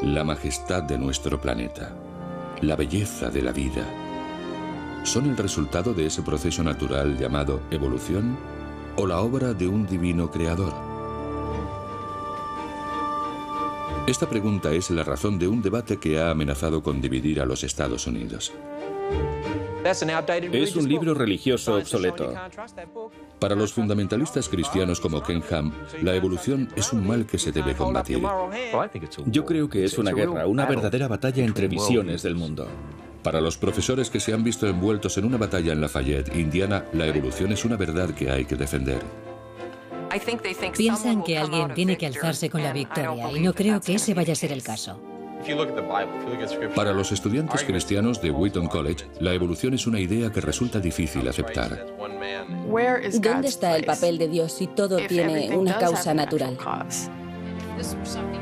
La majestad de nuestro planeta, la belleza de la vida, ¿son el resultado de ese proceso natural llamado evolución o la obra de un divino creador? Esta pregunta es la razón de un debate que ha amenazado con dividir a los Estados Unidos. Es un libro religioso obsoleto. Para los fundamentalistas cristianos como Ken Ham, la evolución es un mal que se debe combatir. Yo creo que es una guerra, una verdadera batalla entre visiones del mundo. Para los profesores que se han visto envueltos en una batalla en Lafayette, Indiana, la evolución es una verdad que hay que defender. Piensan que alguien tiene que alzarse con la victoria y no creo que ese vaya a ser el caso. Para los estudiantes cristianos de Wheaton College, la evolución es una idea que resulta difícil aceptar. ¿Dónde está el papel de Dios si todo tiene una causa natural?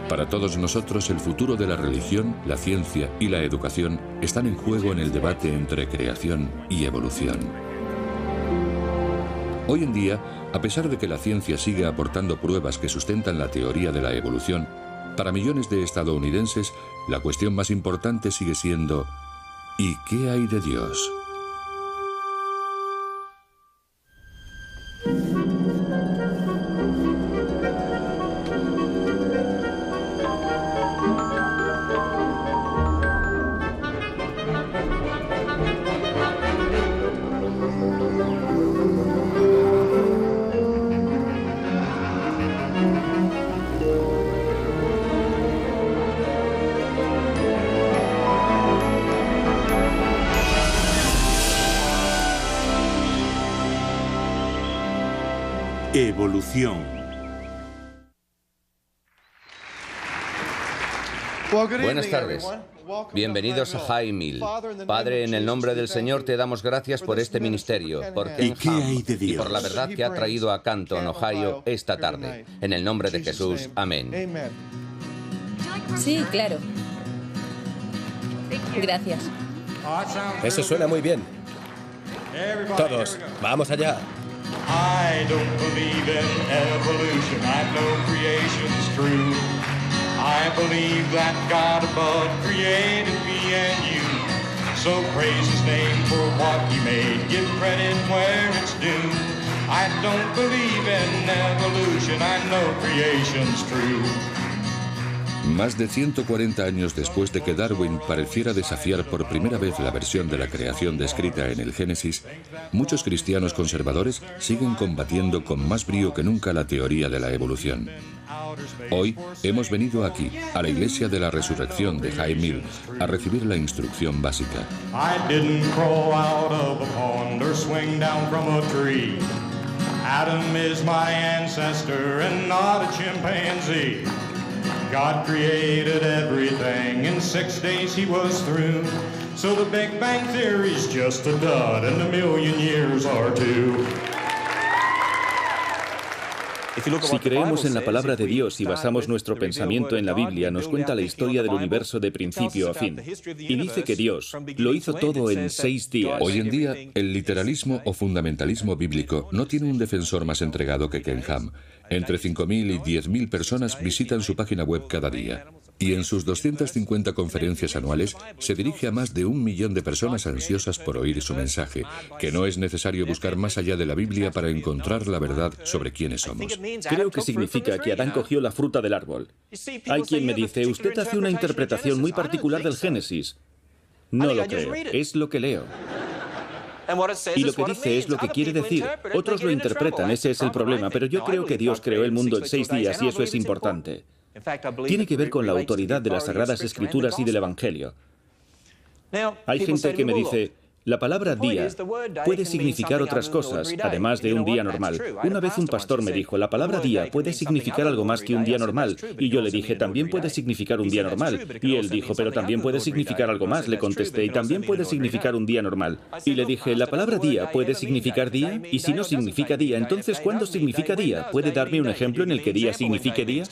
Para todos nosotros, el futuro de la religión, la ciencia y la educación están en juego en el debate entre creación y evolución. Hoy en día, a pesar de que la ciencia sigue aportando pruebas que sustentan la teoría de la evolución, para millones de estadounidenses, la cuestión más importante sigue siendo ¿y qué hay de Dios? Evolución. Buenas tardes. Bienvenidos a High Mill. Padre, en el nombre del Señor te damos gracias por este ministerio, por Ken Ham y por la verdad que ha traído a Canton, Ohio, esta tarde. En el nombre de Jesús. Amén. Sí, claro. Gracias. Eso suena muy bien. Todos, vamos allá. I don't believe in evolution. I know creation's true. I believe that God above created me and you. So praise His name for what He made. Give credit where it's due. I don't believe in evolution. I know creation's true. Más de 140 años después de que Darwin pareciera desafiar por primera vez la versión de la creación descrita en el Génesis, muchos cristianos conservadores siguen combatiendo con más brío que nunca la teoría de la evolución. Hoy hemos venido aquí, a la Iglesia de la Resurrección de High Mill, a recibir la instrucción básica. I didn't crawl out of a pond or swing down from a tree. Adam is my ancestor and not a chimpanzee. God created everything, in 6 days He was through. So the Big Bang Theory's just a dud, and a million years are two. Si creemos en la palabra de Dios y basamos nuestro pensamiento en la Biblia, nos cuenta la historia del universo de principio a fin. Y dice que Dios lo hizo todo en 6 días. Hoy en día, el literalismo o fundamentalismo bíblico no tiene un defensor más entregado que Ken Ham. Entre 5.000 y 10.000 personas visitan su página web cada día. Y en sus 250 conferencias anuales se dirige a más de 1 millón de personas ansiosas por oír su mensaje, que no es necesario buscar más allá de la Biblia para encontrar la verdad sobre quiénes somos. Creo que significa que Adán cogió la fruta del árbol. Hay quien me dice, usted hace una interpretación muy particular del Génesis. No lo creo, es lo que leo. Y lo que dice es lo que quiere decir. Otros lo interpretan, ese es el problema, pero yo creo que Dios creó el mundo en 6 días y eso es importante. Tiene que ver con la autoridad de las Sagradas Escrituras y del Evangelio. Hay gente que me dice, la palabra día puede significar otras cosas, además de un día normal. Una vez un pastor me dijo, la palabra día puede significar algo más que un día normal. Y yo le dije, también puede significar un día normal. Y él dijo, pero también puede significar algo más. Le contesté, y también puede significar un día normal. Y le dije, la palabra día puede significar día. Y si no significa día, entonces ¿cuándo significa día? ¿Puede darme un ejemplo en el que día signifique día?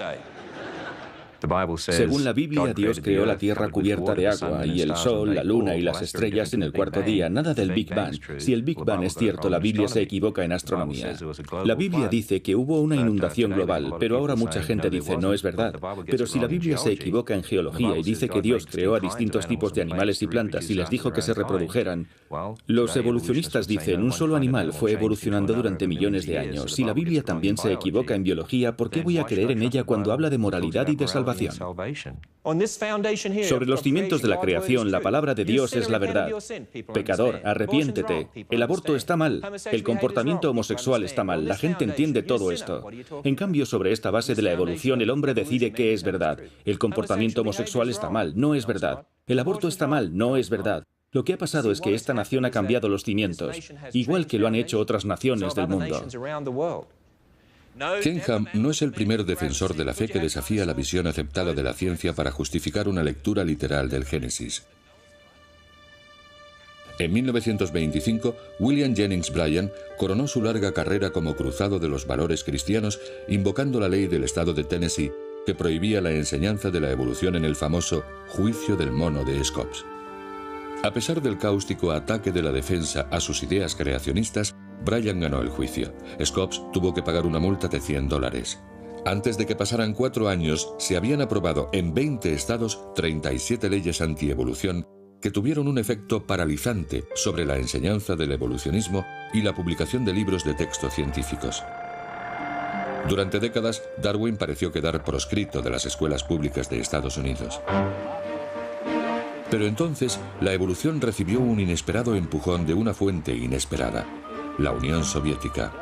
Según la Biblia, Dios creó la tierra cubierta de agua y el sol, la luna y las estrellas en el cuarto día, nada del Big Bang. Si el Big Bang es cierto, la Biblia se equivoca en astronomía. La Biblia dice que hubo una inundación global, pero ahora mucha gente dice no es verdad. Pero si la Biblia se equivoca en geología y dice que Dios creó a distintos tipos de animales y plantas y les dijo que se reprodujeran, los evolucionistas dicen un solo animal fue evolucionando durante millones de años. Si la Biblia también se equivoca en biología, ¿por qué voy a creer en ella cuando habla de moralidad y de salvación? Sobre los cimientos de la creación, la palabra de Dios es la verdad. Pecador, arrepiéntete. El aborto está mal. El comportamiento homosexual está mal. La gente entiende todo esto. En cambio, sobre esta base de la evolución, el hombre decide qué es verdad. El comportamiento homosexual está mal, no es verdad. El aborto está mal, no es verdad. Lo que ha pasado es que esta nación ha cambiado los cimientos, igual que lo han hecho otras naciones del mundo. Ken Ham no es el primer defensor de la fe que desafía la visión aceptada de la ciencia para justificar una lectura literal del Génesis. En 1925, William Jennings Bryan coronó su larga carrera como cruzado de los valores cristianos invocando la ley del estado de Tennessee que prohibía la enseñanza de la evolución en el famoso Juicio del Mono de Scopes. A pesar del cáustico ataque de la defensa a sus ideas creacionistas, Bryan ganó el juicio. Scopes tuvo que pagar una multa de $100. Antes de que pasaran 4 años, se habían aprobado en 20 estados 37 leyes antievolución que tuvieron un efecto paralizante sobre la enseñanza del evolucionismo y la publicación de libros de texto científicos. Durante décadas, Darwin pareció quedar proscrito de las escuelas públicas de Estados Unidos. Pero entonces, la evolución recibió un inesperado empujón de una fuente inesperada: la Unión Soviética.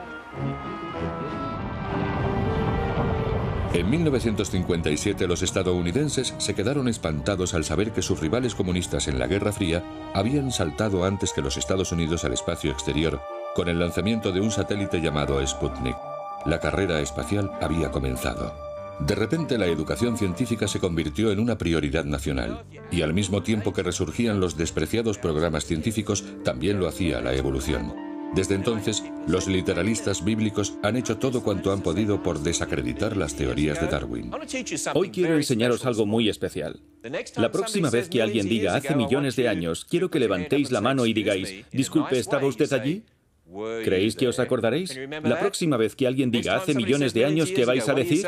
En 1957 los estadounidenses se quedaron espantados al saber que sus rivales comunistas en la Guerra Fría habían saltado antes que los Estados Unidos al espacio exterior con el lanzamiento de un satélite llamado Sputnik. La carrera espacial había comenzado. De repente la educación científica se convirtió en una prioridad nacional, y al mismo tiempo que resurgían los despreciados programas científicos, también lo hacía la evolución. Desde entonces, los literalistas bíblicos han hecho todo cuanto han podido por desacreditar las teorías de Darwin. Hoy quiero enseñaros algo muy especial. La próxima vez que alguien diga hace millones de años, quiero que levantéis la mano y digáis, disculpe, ¿estaba usted allí? ¿Creéis que os acordaréis? La próxima vez que alguien diga hace millones de años, ¿qué vais a decir?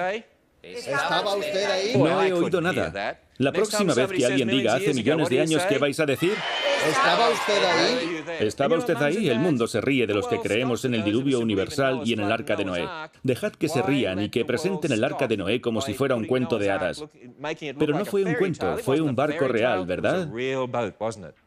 ¿Estaba usted ahí? No he oído nada. La próxima vez que alguien diga hace millones de años, ¿qué vais a decir? ¿Estaba usted ahí? ¿Estaba usted ahí? El mundo se ríe de los que creemos en el diluvio universal y en el arca de Noé. Dejad que se rían y que presenten el arca de Noé como si fuera un cuento de hadas. Pero no fue un cuento, fue un barco real, ¿verdad?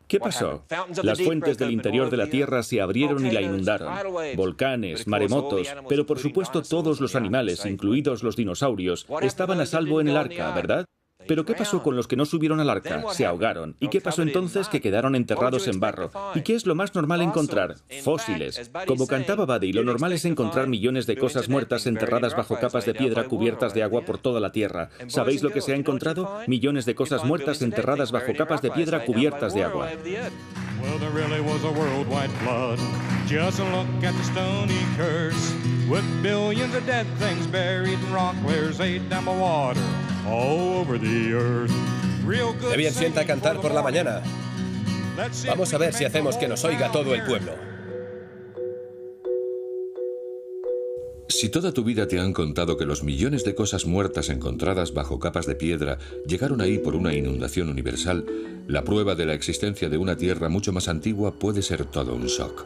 ¿Qué pasó? Las fuentes del interior de la Tierra se abrieron y la inundaron. Volcanes, maremotos, pero por supuesto todos los animales, incluidos los dinosaurios, estaban a salvo en el arca, ¿verdad? Pero ¿qué pasó con los que no subieron al arca? Se ahogaron. ¿Y qué pasó entonces? Que quedaron enterrados en barro. ¿Y qué es lo más normal encontrar? Fósiles. Como cantaba Buddy, lo normal es encontrar millones de cosas muertas enterradas bajo capas de piedra cubiertas de agua por toda la Tierra. ¿Sabéis lo que se ha encontrado? Millones de cosas muertas enterradas bajo capas de piedra cubiertas de agua. Well, there really was a worldwide flood. Just look at the stony curse, with billions of dead things buried in rock layers ate down by water all over the earth. Real good. Qué bien sienta cantar por la mañana. Vamos a ver si hacemos que nos oiga todo el pueblo. Si toda tu vida te han contado que los millones de cosas muertas encontradas bajo capas de piedra llegaron ahí por una inundación universal, la prueba de la existencia de una Tierra mucho más antigua puede ser todo un shock.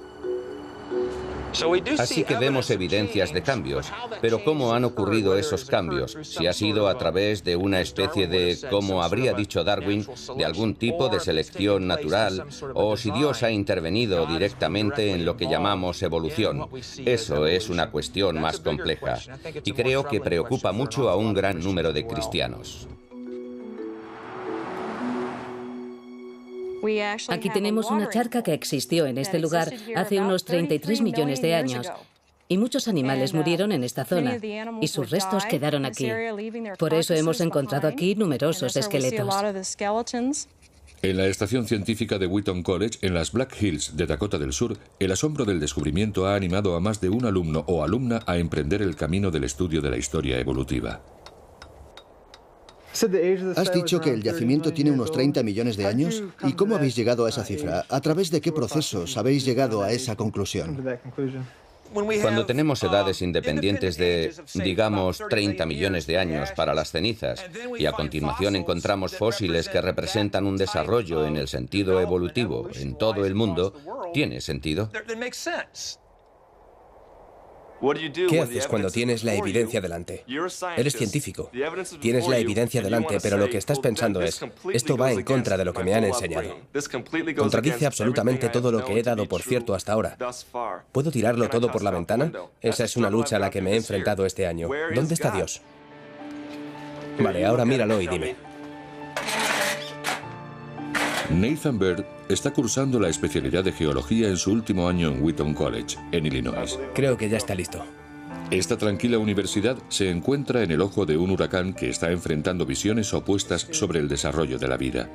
Así que vemos evidencias de cambios, pero ¿cómo han ocurrido esos cambios? Si ha sido a través de una especie de, como habría dicho Darwin, de algún tipo de selección natural, o si Dios ha intervenido directamente en lo que llamamos evolución. Eso es una cuestión más compleja, y creo que preocupa mucho a un gran número de cristianos. Aquí tenemos una charca que existió en este lugar hace unos 33 millones de años. Y muchos animales murieron en esta zona, y sus restos quedaron aquí. Por eso hemos encontrado aquí numerosos esqueletos. En la estación científica de Wheaton College, en las Black Hills de Dakota del Sur, el asombro del descubrimiento ha animado a más de un alumno o alumna a emprender el camino del estudio de la historia evolutiva. Has dicho que el yacimiento tiene unos 30 millones de años. ¿Y cómo habéis llegado a esa cifra? ¿A través de qué procesos habéis llegado a esa conclusión? Cuando tenemos edades independientes de, digamos, 30 millones de años para las cenizas, y a continuación encontramos fósiles que representan un desarrollo en el sentido evolutivo en todo el mundo, ¿tiene sentido? ¿Qué haces cuando tienes la evidencia delante? Eres científico. Tienes la evidencia delante, pero lo que estás pensando es, esto va en contra de lo que me han enseñado. Contradice absolutamente todo lo que he dado por cierto hasta ahora. ¿Puedo tirarlo todo por la ventana? Esa es una lucha a la que me he enfrentado este año. ¿Dónde está Dios? Vale, ahora míralo y dime. Nathan Bird está cursando la especialidad de geología en su último año en Wheaton College, en Illinois. Creo que ya está listo. Esta tranquila universidad se encuentra en el ojo de un huracán que está enfrentando visiones opuestas sobre el desarrollo de la vida.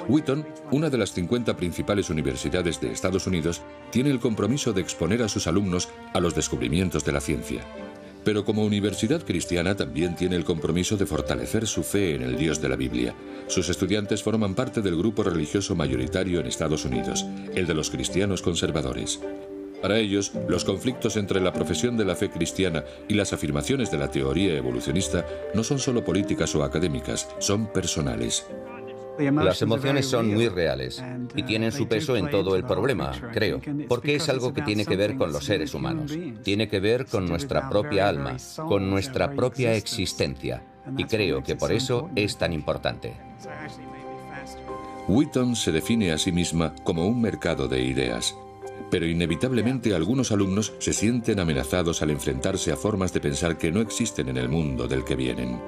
Wheaton, una de las 50 principales universidades de Estados Unidos, tiene el compromiso de exponer a sus alumnos a los descubrimientos de la ciencia. Pero como universidad cristiana también tiene el compromiso de fortalecer su fe en el Dios de la Biblia. Sus estudiantes forman parte del grupo religioso mayoritario en Estados Unidos, el de los cristianos conservadores. Para ellos, los conflictos entre la profesión de la fe cristiana y las afirmaciones de la teoría evolucionista no son solo políticas o académicas, son personales. Las emociones son muy reales y tienen su peso en todo el problema, creo, porque es algo que tiene que ver con los seres humanos. Tiene que ver con nuestra propia alma, con nuestra propia existencia, y creo que por eso es tan importante. Wheaton se define a sí misma como un mercado de ideas, pero inevitablemente algunos alumnos se sienten amenazados al enfrentarse a formas de pensar que no existen en el mundo del que vienen.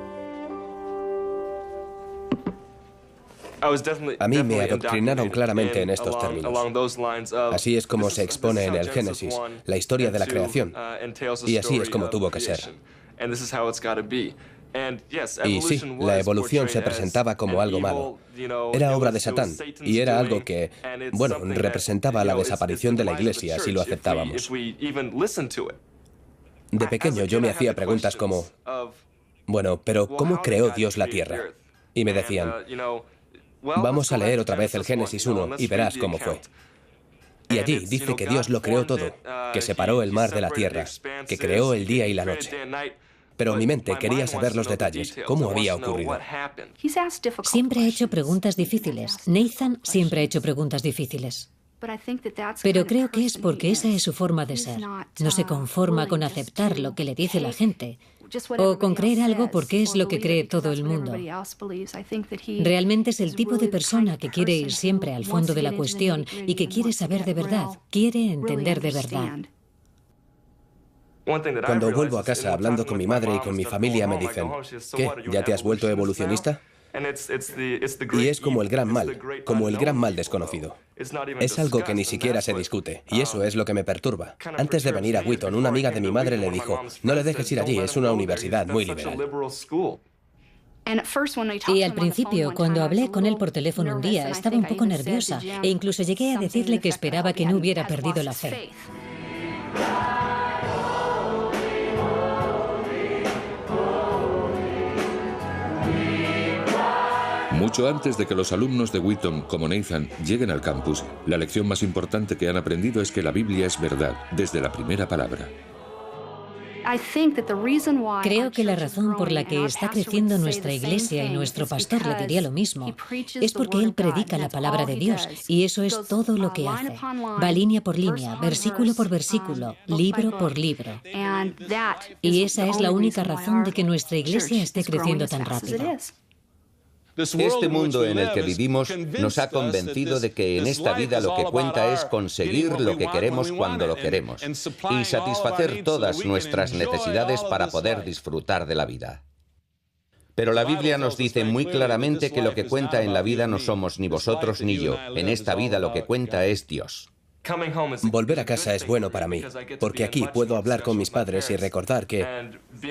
A mí me adoctrinaron claramente en estos términos. Así es como se expone en el Génesis, la historia de la creación. Y así es como tuvo que ser. Y sí, la evolución se presentaba como algo malo. Era obra de Satán, y era algo que, bueno, representaba la desaparición de la Iglesia si lo aceptábamos. De pequeño yo me hacía preguntas como, bueno, pero ¿cómo creó Dios la tierra? Y me decían, vamos a leer otra vez el Génesis 1 y verás cómo fue. Y allí dice que Dios lo creó todo, que separó el mar de la tierra, que creó el día y la noche. Pero mi mente quería saber los detalles, cómo había ocurrido. Siempre ha hecho preguntas difíciles. Nathan siempre ha hecho preguntas difíciles. Pero creo que es porque esa es su forma de ser. No se conforma con aceptar lo que le dice la gente o con creer algo porque es lo que cree todo el mundo. Realmente es el tipo de persona que quiere ir siempre al fondo de la cuestión y que quiere saber de verdad, quiere entender de verdad. Cuando vuelvo a casa hablando con mi madre y con mi familia me dicen, ¿qué? ¿Ya te has vuelto evolucionista? Y es como el gran mal desconocido. Es algo que ni siquiera se discute, y eso es lo que me perturba. Antes de venir a Wheaton, una amiga de mi madre le dijo, no le dejes ir allí, es una universidad muy liberal. Y al principio, cuando hablé con él por teléfono un día, estaba un poco nerviosa, e incluso llegué a decirle que esperaba que no hubiera perdido la fe. Mucho antes de que los alumnos de Wheaton, como Nathan, lleguen al campus, la lección más importante que han aprendido es que la Biblia es verdad, desde la primera palabra. Creo que la razón por la que está creciendo nuestra iglesia y nuestro pastor le diría lo mismo es porque él predica la palabra de Dios y eso es todo lo que hace. Va línea por línea, versículo por versículo, libro por libro. Y esa es la única razón de que nuestra iglesia esté creciendo tan rápido. Este mundo en el que vivimos nos ha convencido de que en esta vida lo que cuenta es conseguir lo que queremos cuando lo queremos y satisfacer todas nuestras necesidades para poder disfrutar de la vida. Pero la Biblia nos dice muy claramente que lo que cuenta en la vida no somos ni vosotros ni yo. En esta vida lo que cuenta es Dios. Volver a casa es bueno para mí, porque aquí puedo hablar con mis padres y recordar que,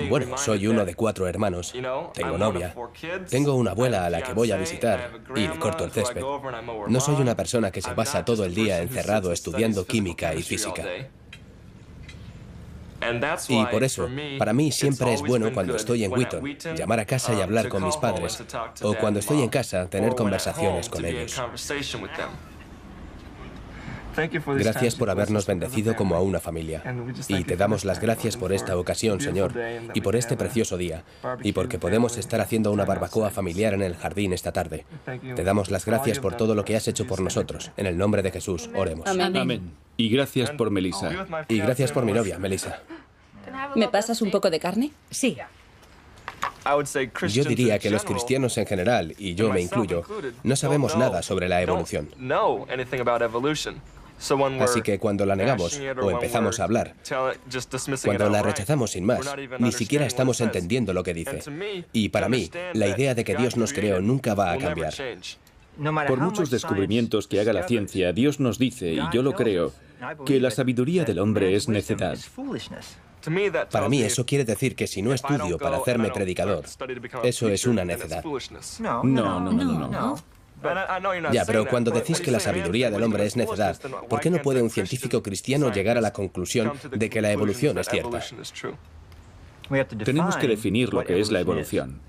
bueno, soy uno de 4 hermanos, tengo novia, tengo una abuela a la que voy a visitar y le corto el césped. No soy una persona que se pasa todo el día encerrado estudiando química y física. Y por eso, para mí siempre es bueno cuando estoy en Wheaton, llamar a casa y hablar con mis padres, o cuando estoy en casa, tener conversaciones con ellos. Gracias por habernos bendecido como a una familia. Y te damos las gracias por esta ocasión, Señor, y por este precioso día, y porque podemos estar haciendo una barbacoa familiar en el jardín esta tarde. Te damos las gracias por todo lo que has hecho por nosotros. En el nombre de Jesús, oremos. Amén. Y gracias por Melissa. Y gracias por mi novia, Melissa. ¿Me pasas un poco de carne? Sí. Yo diría que los cristianos en general, y yo me incluyo, no sabemos nada sobre la evolución. Así que cuando la negamos o empezamos a hablar, cuando la rechazamos sin más, ni siquiera estamos entendiendo lo que dice. Y para mí, la idea de que Dios nos creó nunca va a cambiar. Por muchos descubrimientos que haga la ciencia, Dios nos dice, y yo lo creo, que la sabiduría del hombre es necedad. Para mí eso quiere decir que si no estudio para hacerme predicador, eso es una necedad. No. Ya, pero cuando decís que la sabiduría del hombre es necedad, ¿por qué no puede un científico cristiano llegar a la conclusión de que la evolución es cierta? Tenemos que definir lo que es la evolución.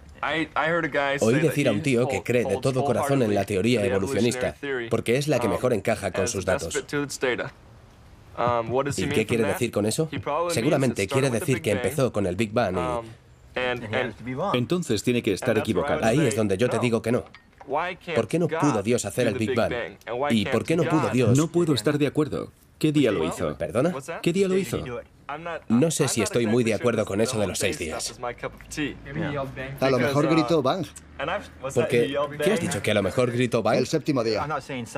Oí decir a un tío que cree de todo corazón en la teoría evolucionista, porque es la que mejor encaja con sus datos. ¿Y qué quiere decir con eso? Seguramente quiere decir que empezó con el Big Bang y... Entonces tiene que estar equivocado. Ahí es donde yo te digo que no. ¿Por qué no pudo Dios hacer el Big Bang? ¿Y por qué no pudo Dios? No puedo estar de acuerdo. ¿Qué día lo hizo? ¿Perdona? ¿Qué día lo hizo? No sé si estoy muy de acuerdo con eso de los 6 días. A lo mejor gritó Bang. Porque, ¿qué has dicho? ¿Que a lo mejor gritó Bang? El séptimo día.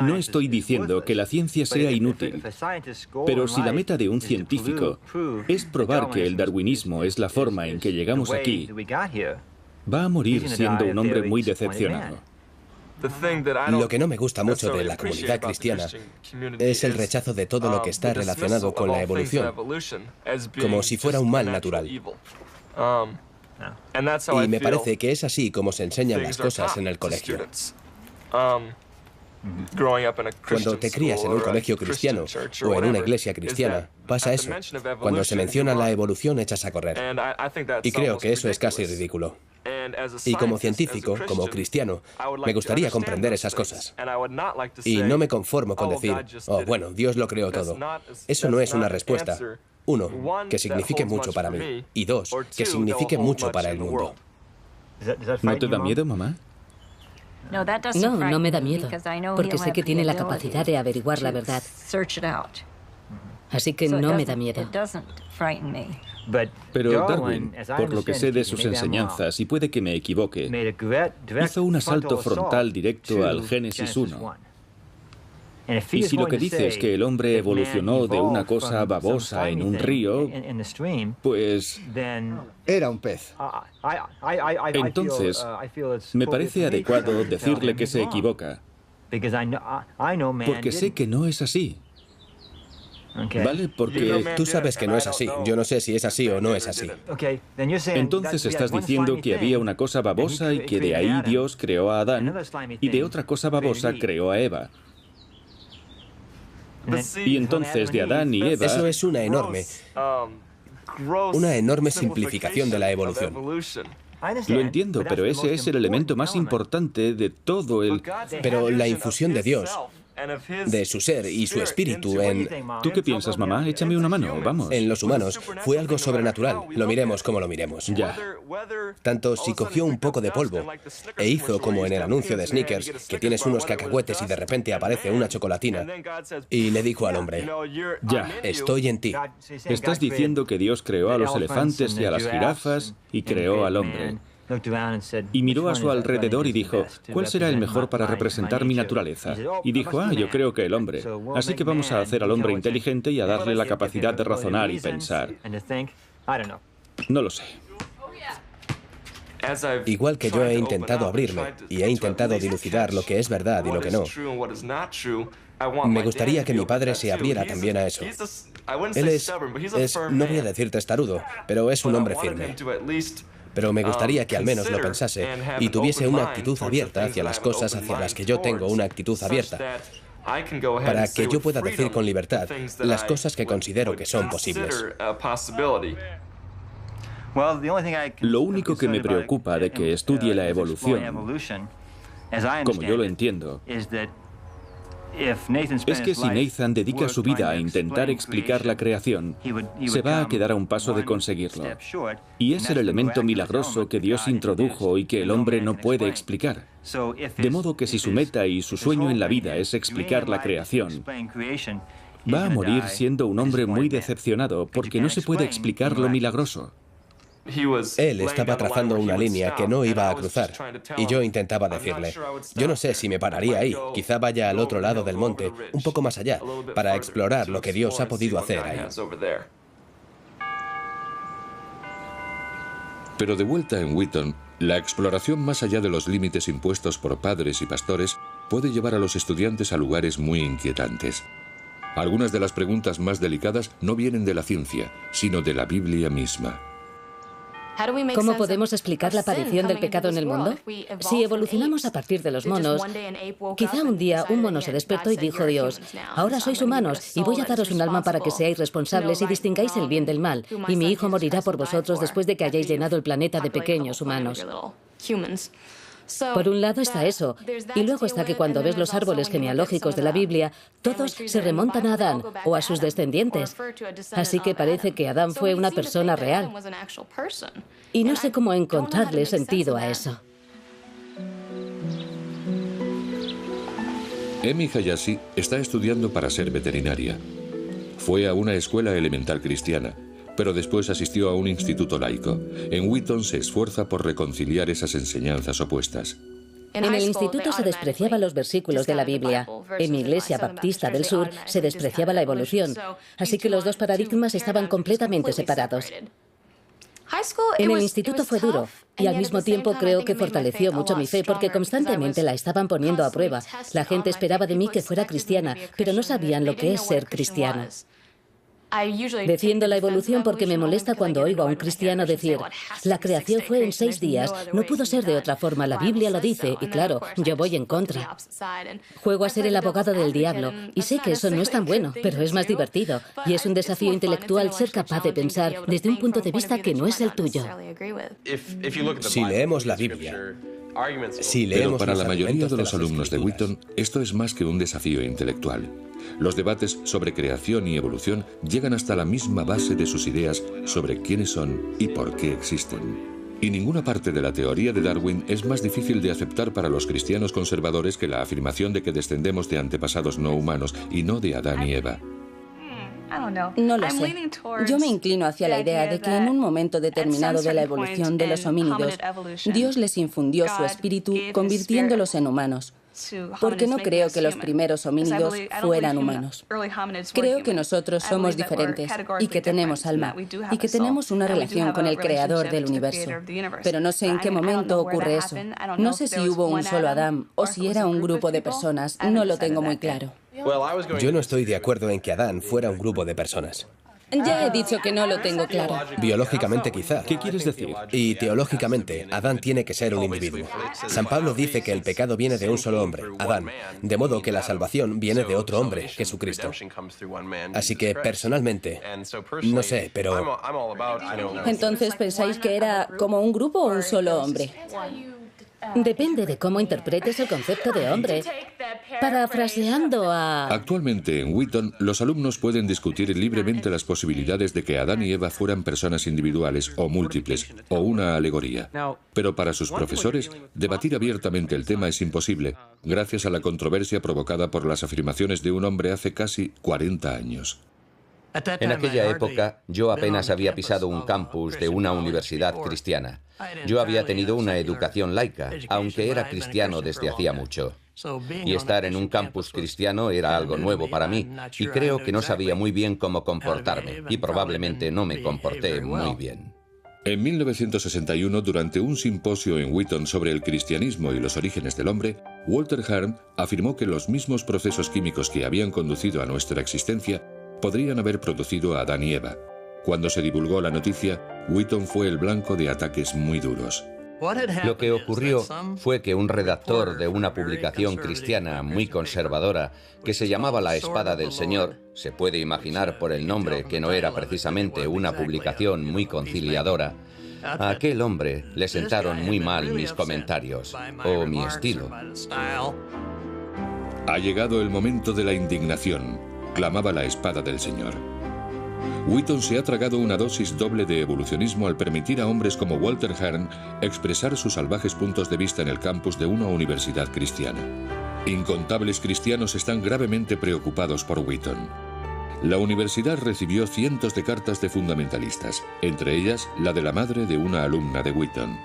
No estoy diciendo que la ciencia sea inútil, pero si la meta de un científico es probar que el darwinismo es la forma en que llegamos aquí, va a morir siendo un hombre muy decepcionado. Lo que no me gusta mucho de la comunidad cristiana es el rechazo de todo lo que está relacionado con la evolución, como si fuera un mal natural. Y me parece que es así como se enseñan las cosas en el colegio. Cuando te crías en un colegio cristiano o en una iglesia cristiana, pasa eso. Cuando se menciona la evolución, echas a correr. Y creo que eso es casi ridículo. Y como científico, como cristiano, me gustaría comprender esas cosas. Y no me conformo con decir, oh, bueno, Dios lo creó todo. Eso no es una respuesta. 1, que signifique mucho para mí. Y 2, que signifique mucho para el mundo. ¿No te da miedo, mamá? No me da miedo, porque sé que tiene la capacidad de averiguar la verdad. Así que no me da miedo. Pero Darwin, por lo que sé de sus enseñanzas, y puede que me equivoque, hizo un asalto frontal directo al Génesis 1. Y si lo que dice es que el hombre evolucionó de una cosa babosa en un río, pues... Era un pez. Entonces, me parece adecuado decirle que se equivoca, porque sé que no es así. ¿Vale? Porque tú sabes que no es así. Yo no sé si es así o no es así. Entonces estás diciendo que había una cosa babosa y que de ahí Dios creó a Adán y de otra cosa babosa creó a Eva. Y entonces de Adán y Eva... Eso es una enorme simplificación de la evolución. Lo entiendo, pero ese es el elemento más importante de todo el... Pero la infusión de Dios, de su ser y su espíritu en... ¿Tú qué piensas, mamá? Échame una mano, vamos. En los humanos fue algo sobrenatural, lo miremos como lo miremos. Ya. Tanto si cogió un poco de polvo e hizo como en el anuncio de Snickers, que tienes unos cacahuetes y de repente aparece una chocolatina, y le dijo al hombre, ya, estoy en ti. Estás diciendo que Dios creó a los elefantes y a las jirafas y creó al hombre. Y miró a su alrededor y dijo, ¿cuál será el mejor para representar mi naturaleza? Y dijo, yo creo que el hombre. Así que vamos a hacer al hombre inteligente y a darle la capacidad de razonar y pensar. No lo sé. Igual que yo he intentado abrirme y he intentado dilucidar lo que es verdad y lo que no, me gustaría que mi padre se abriera también a eso. Él es, no voy a decir testarudo, pero es un hombre firme. Pero me gustaría que al menos lo pensase y tuviese una actitud abierta hacia las cosas hacia las que yo tengo una actitud abierta. para que yo pueda decir con libertad las cosas que considero que son posibles. Lo único que me preocupa de que estudie la evolución, como yo lo entiendo, es que si Nathan dedica su vida a intentar explicar la creación, se va a quedar a un paso de conseguirlo. Y es el elemento milagroso que Dios introdujo y que el hombre no puede explicar. De modo que si su meta y su sueño en la vida es explicar la creación, va a morir siendo un hombre muy decepcionado porque no se puede explicar lo milagroso. Él estaba trazando una línea que no iba a cruzar, y yo intentaba decirle, yo no sé si me pararía ahí, quizá vaya al otro lado del monte, un poco más allá, para explorar lo que Dios ha podido hacer ahí. Pero de vuelta en Wheaton, la exploración más allá de los límites impuestos por padres y pastores puede llevar a los estudiantes a lugares muy inquietantes. Algunas de las preguntas más delicadas no vienen de la ciencia, sino de la Biblia misma. ¿Cómo podemos explicar la aparición del pecado en el mundo? Si evolucionamos a partir de los monos, quizá un día un mono se despertó y dijo Dios, ahora sois humanos y voy a daros un alma para que seáis responsables y distingáis el bien del mal, y mi hijo morirá por vosotros después de que hayáis llenado el planeta de pequeños humanos. Por un lado está eso, y luego está que cuando ves los árboles genealógicos de la Biblia, todos se remontan a Adán o a sus descendientes. Así que parece que Adán fue una persona real. Y no sé cómo encontrarle sentido a eso. Emi Hayashi está estudiando para ser veterinaria. Fue a una escuela elemental cristiana, pero después asistió a un instituto laico. En Wheaton se esfuerza por reconciliar esas enseñanzas opuestas. En el instituto se despreciaba los versículos de la Biblia. En mi iglesia baptista del sur se despreciaba la evolución. Así que los dos paradigmas estaban completamente separados. En el instituto fue duro, y al mismo tiempo creo que fortaleció mucho mi fe porque constantemente la estaban poniendo a prueba. La gente esperaba de mí que fuera cristiana, pero no sabían lo que es ser cristiana. Defiendo la evolución porque me molesta cuando oigo a un cristiano decir, la creación fue en 6 días, no pudo ser de otra forma, la Biblia lo dice, y claro, yo voy en contra. Juego a ser el abogado del diablo, y sé que eso no es tan bueno, pero es más divertido, y es un desafío intelectual ser capaz de pensar desde un punto de vista que no es el tuyo. Si leemos la Biblia, pero para la mayoría de los alumnos de Wheaton, esto es más que un desafío intelectual. Los debates sobre creación y evolución llegan hasta la misma base de sus ideas sobre quiénes son y por qué existen. Y ninguna parte de la teoría de Darwin es más difícil de aceptar para los cristianos conservadores que la afirmación de que descendemos de antepasados no humanos y no de Adán y Eva. No lo sé. Yo me inclino hacia la idea de que en un momento determinado de la evolución de los homínidos, Dios les infundió su espíritu convirtiéndolos en humanos. Porque no creo que los primeros homínidos fueran humanos. Creo que nosotros somos diferentes y que tenemos alma y que tenemos una relación con el Creador del universo. Pero no sé en qué momento ocurre eso. No sé si hubo un solo Adán o si era un grupo de personas. No lo tengo muy claro. Yo no estoy de acuerdo en que Adán fuera un grupo de personas. Ya he dicho que no lo tengo claro. Biológicamente quizá. ¿Qué quieres decir? Y teológicamente, Adán tiene que ser un individuo. San Pablo dice que el pecado viene de un solo hombre, Adán, de modo que la salvación viene de otro hombre, Jesucristo. Así que, personalmente, no sé, pero... Entonces, ¿pensáis que era como un grupo o un solo hombre? Depende de cómo interpretes el concepto de hombre. Parafraseando a... Actualmente en Wheaton, los alumnos pueden discutir libremente las posibilidades de que Adán y Eva fueran personas individuales o múltiples, o una alegoría. Pero para sus profesores, debatir abiertamente el tema es imposible, gracias a la controversia provocada por las afirmaciones de un hombre hace casi 40 años. En aquella época, yo apenas había pisado un campus de una universidad cristiana. Yo había tenido una educación laica, aunque era cristiano desde hacía mucho. Y estar en un campus cristiano era algo nuevo para mí, y creo que no sabía muy bien cómo comportarme, y probablemente no me comporté muy bien. En 1961, durante un simposio en Wheaton sobre el cristianismo y los orígenes del hombre, Walter Hearn afirmó que los mismos procesos químicos que habían conducido a nuestra existencia podrían haber producido a Adán y Eva. Cuando se divulgó la noticia, Wheaton fue el blanco de ataques muy duros. Lo que ocurrió fue que un redactor de una publicación cristiana muy conservadora, que se llamaba La Espada del Señor, se puede imaginar por el nombre que no era precisamente una publicación muy conciliadora, a aquel hombre le sentaron muy mal mis comentarios, o mi estilo. Ha llegado el momento de la indignación, clamaba La Espada del Señor. Wheaton se ha tragado una dosis doble de evolucionismo al permitir a hombres como Walter Hearn expresar sus salvajes puntos de vista en el campus de una universidad cristiana. Incontables cristianos están gravemente preocupados por Wheaton. La universidad recibió cientos de cartas de fundamentalistas, entre ellas la de la madre de una alumna de Wheaton.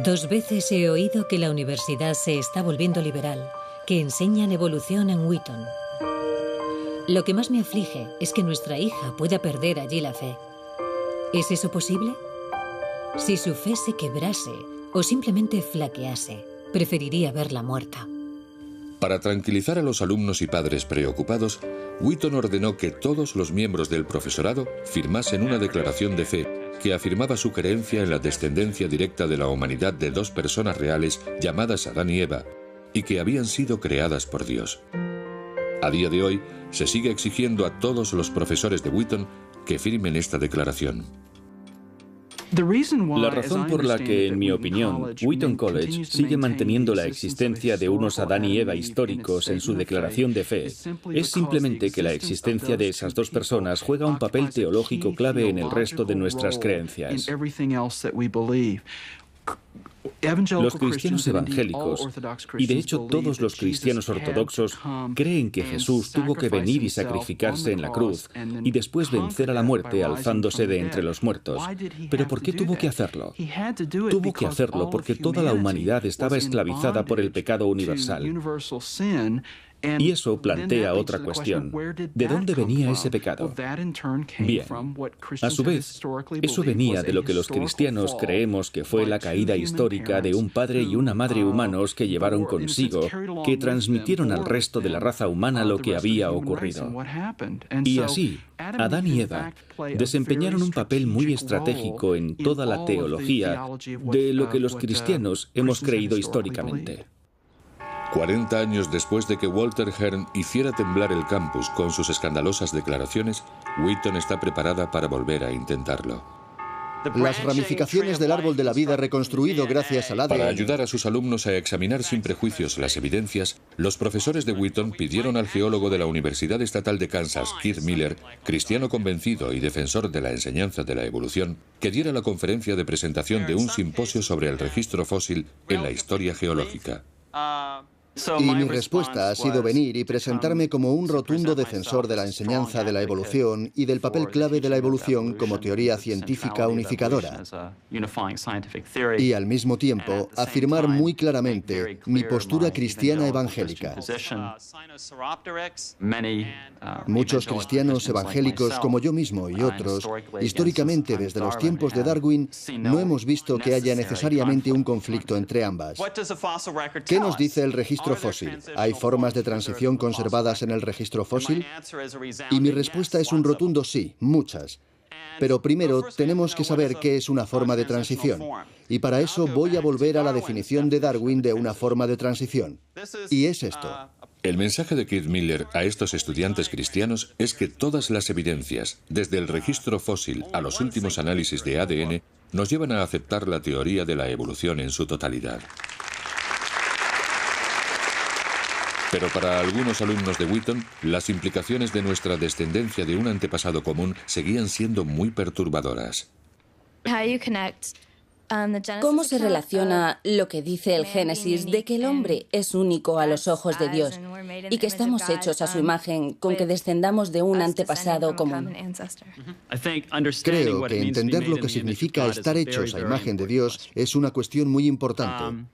2 veces he oído que la universidad se está volviendo liberal, que enseñan evolución en Wheaton. Lo que más me aflige es que nuestra hija pueda perder allí la fe. ¿Es eso posible? Si su fe se quebrase o simplemente flaquease, preferiría verla muerta. Para tranquilizar a los alumnos y padres preocupados, Wheaton ordenó que todos los miembros del profesorado firmasen una declaración de fe que afirmaba su creencia en la descendencia directa de la humanidad de 2 personas reales llamadas Adán y Eva, y que habían sido creadas por Dios. A día de hoy, se sigue exigiendo a todos los profesores de Wheaton que firmen esta declaración. La razón por la que, en mi opinión, Wheaton College sigue manteniendo la existencia de unos Adán y Eva históricos en su declaración de fe es simplemente que la existencia de esas 2 personas juega un papel teológico clave en el resto de nuestras creencias. Los cristianos evangélicos, y de hecho todos los cristianos ortodoxos, creen que Jesús tuvo que venir y sacrificarse en la cruz y después vencer a la muerte alzándose de entre los muertos. ¿Pero por qué tuvo que hacerlo? Tuvo que hacerlo porque toda la humanidad estaba esclavizada por el pecado universal. Y eso plantea otra cuestión. ¿De dónde venía ese pecado? Bien, a su vez, eso venía de lo que los cristianos creemos que fue la caída histórica de un padre y una madre humanos que llevaron consigo, que transmitieron al resto de la raza humana lo que había ocurrido. Y así, Adán y Eva desempeñaron un papel muy estratégico en toda la teología de lo que los cristianos hemos creído históricamente. 40 años después de que Walter Hearn hiciera temblar el campus con sus escandalosas declaraciones, Wheaton está preparada para volver a intentarlo. Las ramificaciones del árbol de la vida reconstruido gracias al ADN. Para ayudar a sus alumnos a examinar sin prejuicios las evidencias, los profesores de Wheaton pidieron al geólogo de la Universidad Estatal de Kansas, Keith Miller, cristiano convencido y defensor de la enseñanza de la evolución, que diera la conferencia de presentación de un simposio sobre el registro fósil en la historia geológica. Y mi respuesta ha sido venir y presentarme como un rotundo defensor de la enseñanza de la evolución y del papel clave de la evolución como teoría científica unificadora. Y al mismo tiempo, afirmar muy claramente mi postura cristiana evangélica. Muchos cristianos evangélicos, como yo mismo y otros, históricamente desde los tiempos de Darwin, no hemos visto que haya necesariamente un conflicto entre ambas. ¿Qué nos dice el registro fósil? ¿Hay formas de transición conservadas en el registro fósil? Y mi respuesta es un rotundo sí, muchas. Pero primero tenemos que saber qué es una forma de transición. Y para eso voy a volver a la definición de Darwin de una forma de transición. Y es esto. El mensaje de Keith Miller a estos estudiantes cristianos es que todas las evidencias, desde el registro fósil a los últimos análisis de ADN, nos llevan a aceptar la teoría de la evolución en su totalidad. Pero para algunos alumnos de Wheaton, las implicaciones de nuestra descendencia de un antepasado común seguían siendo muy perturbadoras. ¿Cómo se relaciona lo que dice el Génesis de que el hombre es único a los ojos de Dios y que estamos hechos a su imagen con que descendamos de un antepasado común? Creo que entender lo que significa estar hechos a imagen de Dios es una cuestión muy importante.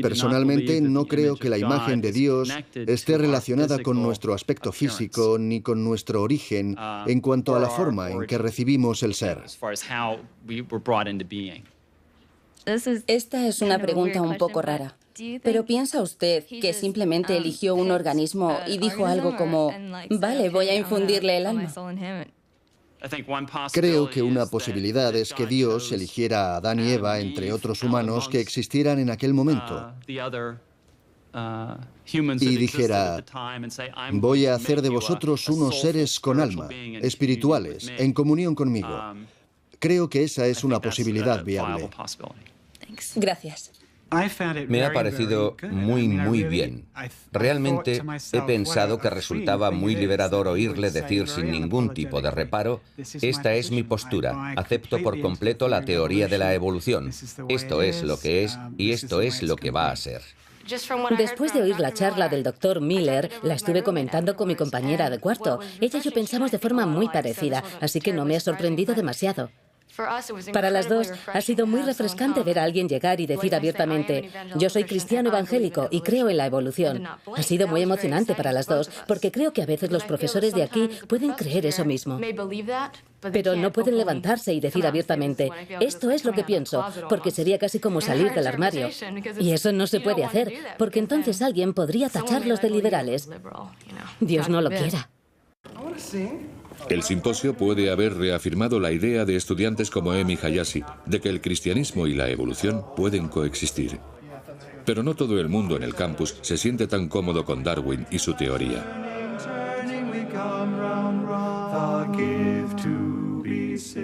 Personalmente no creo que la imagen de Dios esté relacionada con nuestro aspecto físico ni con nuestro origen en cuanto a la forma en que recibimos el ser. Esta es una pregunta un poco rara. Pero ¿piensa usted que simplemente eligió un organismo y dijo algo como, vale, voy a infundirle el alma? Creo que una posibilidad es que Dios eligiera a Adán y Eva entre otros humanos que existieran en aquel momento y dijera: voy a hacer de vosotros unos seres con alma, espirituales, en comunión conmigo. Creo que esa es una posibilidad viable. Gracias. Me ha parecido muy bien. Realmente he pensado que resultaba muy liberador oírle decir sin ningún tipo de reparo: esta es mi postura, acepto por completo la teoría de la evolución. Esto es lo que es y esto es lo que va a ser. Después de oír la charla del Dr. Miller, la estuve comentando con mi compañera de cuarto. Ella y yo pensamos de forma muy parecida, así que no me ha sorprendido demasiado. Para las dos, ha sido muy refrescante ver a alguien llegar y decir abiertamente: yo soy cristiano evangélico y creo en la evolución. Ha sido muy emocionante para las dos, porque creo que a veces los profesores de aquí pueden creer eso mismo. Pero no pueden levantarse y decir abiertamente: esto es lo que pienso, porque sería casi como salir del armario. Y eso no se puede hacer, porque entonces alguien podría tacharlos de liberales. Dios no lo quiera. El simposio puede haber reafirmado la idea de estudiantes como Emi Hayashi de que el cristianismo y la evolución pueden coexistir. Pero no todo el mundo en el campus se siente tan cómodo con Darwin y su teoría.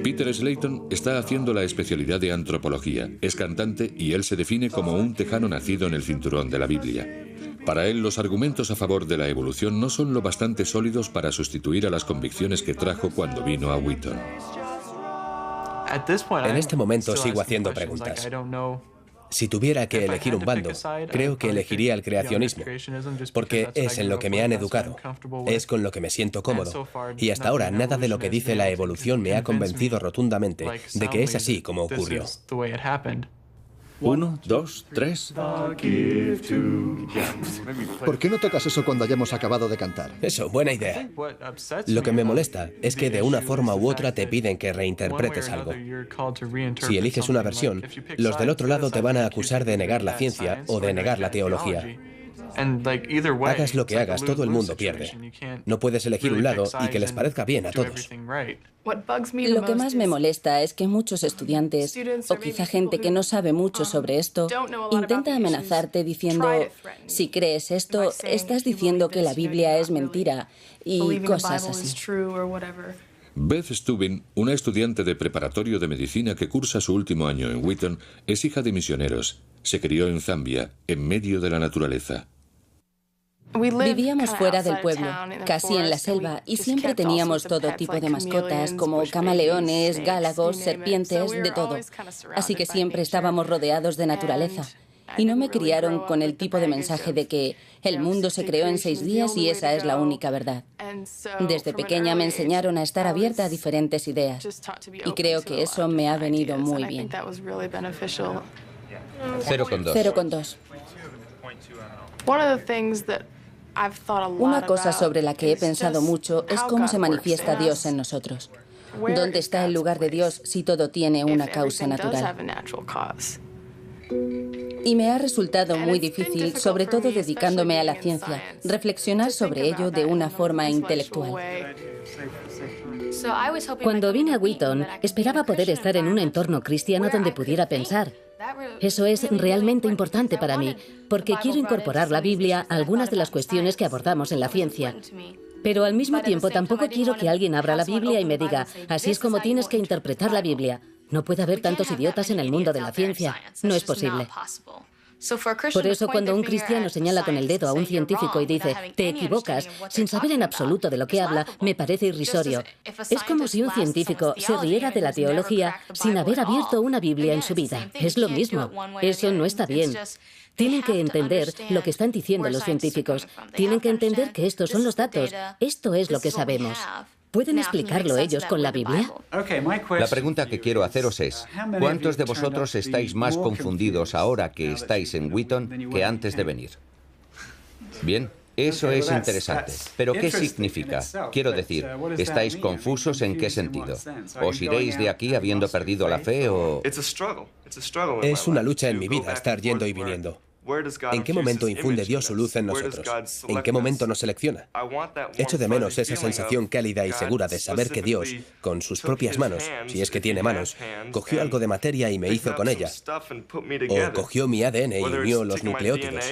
Peter Slayton está haciendo la especialidad de antropología, es cantante y él se define como un tejano nacido en el cinturón de la Biblia. Para él, los argumentos a favor de la evolución no son lo bastante sólidos para sustituir a las convicciones que trajo cuando vino a Wheaton. En este momento sigo haciendo preguntas. Si tuviera que elegir un bando, creo que elegiría el creacionismo, porque es en lo que me han educado, es con lo que me siento cómodo, y hasta ahora nada de lo que dice la evolución me ha convencido rotundamente de que es así como ocurrió. 1, 2, 3. ¿Por qué no tocas eso cuando hayamos acabado de cantar? Eso, buena idea. Lo que me molesta es que de una forma u otra te piden que reinterpretes algo. Si eliges una versión, los del otro lado te van a acusar de negar la ciencia o de negar la teología. Hagas lo que hagas, todo el mundo pierde. No puedes elegir un lado y que les parezca bien a todos. Lo que más me molesta es que muchos estudiantes, o quizá gente que no sabe mucho sobre esto, intenta amenazarte diciendo: si crees esto, estás diciendo que la Biblia es mentira, y cosas así. Beth Stubin, una estudiante de preparatorio de medicina que cursa su último año en Wheaton, es hija de misioneros. Se crió en Zambia, en medio de la naturaleza. Vivíamos fuera del pueblo, casi en la selva, y siempre teníamos todo tipo de mascotas, como camaleones, gálagos, serpientes, de todo. Así que siempre estábamos rodeados de naturaleza. Y no me criaron con el tipo de mensaje de que el mundo se creó en 6 días y esa es la única verdad. Desde pequeña me enseñaron a estar abierta a diferentes ideas, y creo que eso me ha venido muy bien. 0,2. Una cosa sobre la que he pensado mucho es cómo se manifiesta Dios en nosotros. ¿Dónde está el lugar de Dios si todo tiene una causa natural? Y me ha resultado muy difícil, sobre todo dedicándome a la ciencia, reflexionar sobre ello de una forma intelectual. Cuando vine a Wheaton, esperaba poder estar en un entorno cristiano donde pudiera pensar. Eso es realmente importante para mí, porque quiero incorporar la Biblia a algunas de las cuestiones que abordamos en la ciencia. Pero al mismo tiempo tampoco quiero que alguien abra la Biblia y me diga: así es como tienes que interpretar la Biblia. No puede haber tantos idiotas en el mundo de la ciencia. No es posible. Por eso, cuando un cristiano señala con el dedo a un científico y dice: te equivocas, sin saber en absoluto de lo que habla, me parece irrisorio. Es como si un científico se riera de la teología sin haber abierto una Biblia en su vida. Es lo mismo. Eso no está bien. Tienen que entender lo que están diciendo los científicos. Tienen que entender que estos son los datos. Esto es lo que sabemos. ¿Pueden explicarlo ellos con la Biblia? La pregunta que quiero haceros es: ¿cuántos de vosotros estáis más confundidos ahora que estáis en Wheaton que antes de venir? Bien, eso es interesante. ¿Pero qué significa? Quiero decir, ¿estáis confusos en qué sentido? ¿Os iréis de aquí habiendo perdido la fe o...? Es una lucha en mi vida estar yendo y viniendo. ¿En qué momento infunde Dios su luz en nosotros? ¿En qué momento nos selecciona? Echo de menos esa sensación cálida y segura de saber que Dios, con sus propias manos, si es que tiene manos, cogió algo de materia y me hizo con ella. O cogió mi ADN y unió los nucleótidos.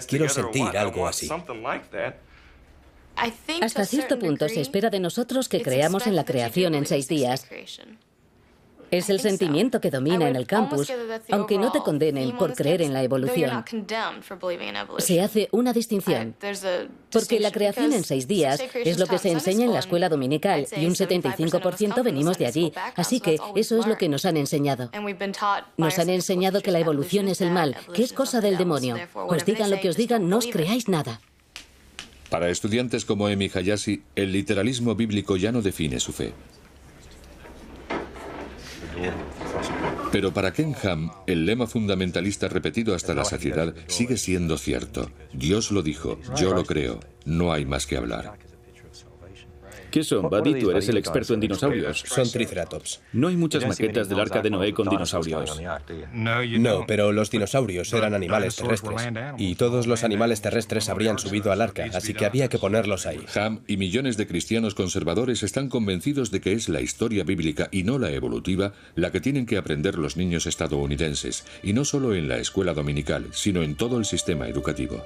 Quiero sentir algo así. Hasta cierto punto se espera de nosotros que creamos en la creación en 6 días. Es el sentimiento que domina en el campus, aunque no te condenen por creer en la evolución. Se hace una distinción, porque la creación en 6 días es lo que se enseña en la escuela dominical y un 75% venimos de allí, así que eso es lo que nos han enseñado. Nos han enseñado que la evolución es el mal, que es cosa del demonio. Pues digan lo que os digan, no os creáis nada. Para estudiantes como Emi Hayashi, el literalismo bíblico ya no define su fe. Pero para Ken Ham, el lema fundamentalista repetido hasta la saciedad sigue siendo cierto. Dios lo dijo, yo lo creo, no hay más que hablar. ¿Qué son, Buddy? Tú eres el experto en dinosaurios. Son triceratops. No hay muchas maquetas del Arca de Noé con dinosaurios. No, pero los dinosaurios eran animales terrestres. Y todos los animales terrestres habrían subido al arca, así que había que ponerlos ahí. Ham y millones de cristianos conservadores están convencidos de que es la historia bíblica y no la evolutiva la que tienen que aprender los niños estadounidenses, y no solo en la escuela dominical, sino en todo el sistema educativo.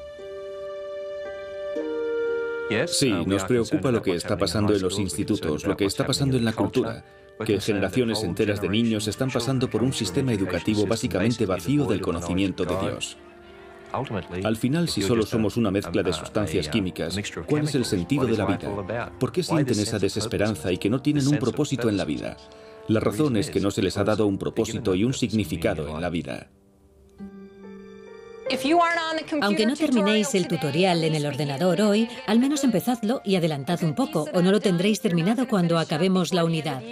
Sí, nos preocupa lo que está pasando en los institutos, lo que está pasando en la cultura, que generaciones enteras de niños están pasando por un sistema educativo básicamente vacío del conocimiento de Dios. Al final, si solo somos una mezcla de sustancias químicas, ¿cuál es el sentido de la vida? ¿Por qué sienten esa desesperanza y que no tienen un propósito en la vida? La razón es que no se les ha dado un propósito y un significado en la vida. Aunque no terminéis el tutorial en el ordenador hoy, al menos empezadlo y adelantad un poco, o no lo tendréis terminado cuando acabemos la unidad.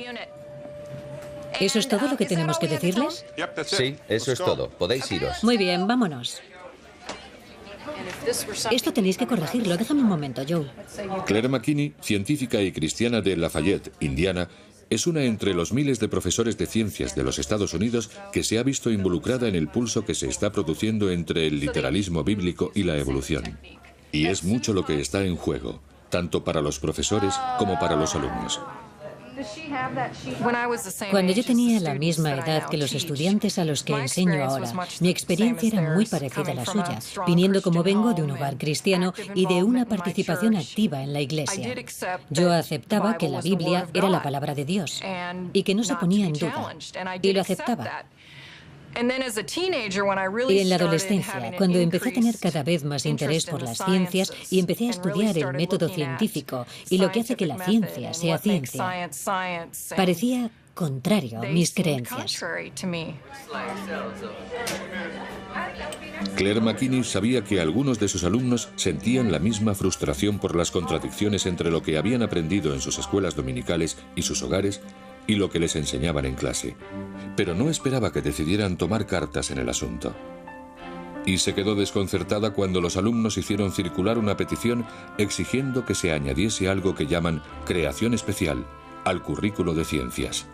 ¿Eso es todo lo que tenemos que decirles? Sí, eso es todo. Podéis iros. Muy bien, vámonos. Esto tenéis que corregirlo. Déjame un momento, Joe. Claire McKinney, científica y cristiana de Lafayette, Indiana, es una entre los miles de profesores de ciencias de los Estados Unidos que se ha visto involucrada en el pulso que se está produciendo entre el literalismo bíblico y la evolución. Y es mucho lo que está en juego, tanto para los profesores como para los alumnos. Cuando yo tenía la misma edad que los estudiantes a los que enseño ahora, mi experiencia era muy parecida a la suya, viniendo como vengo de un hogar cristiano y de una participación activa en la iglesia. Yo aceptaba que la Biblia era la palabra de Dios y que no se ponía en duda, y lo aceptaba. Y en la adolescencia, cuando empecé a tener cada vez más interés por las ciencias y empecé a estudiar el método científico y lo que hace que la ciencia sea ciencia, parecía contrario a mis creencias. Claire McKinney sabía que algunos de sus alumnos sentían la misma frustración por las contradicciones entre lo que habían aprendido en sus escuelas dominicales y sus hogares y lo que les enseñaban en clase, pero no esperaba que decidieran tomar cartas en el asunto. Y se quedó desconcertada cuando los alumnos hicieron circular una petición exigiendo que se añadiese algo que llaman creación especial al currículo de ciencias.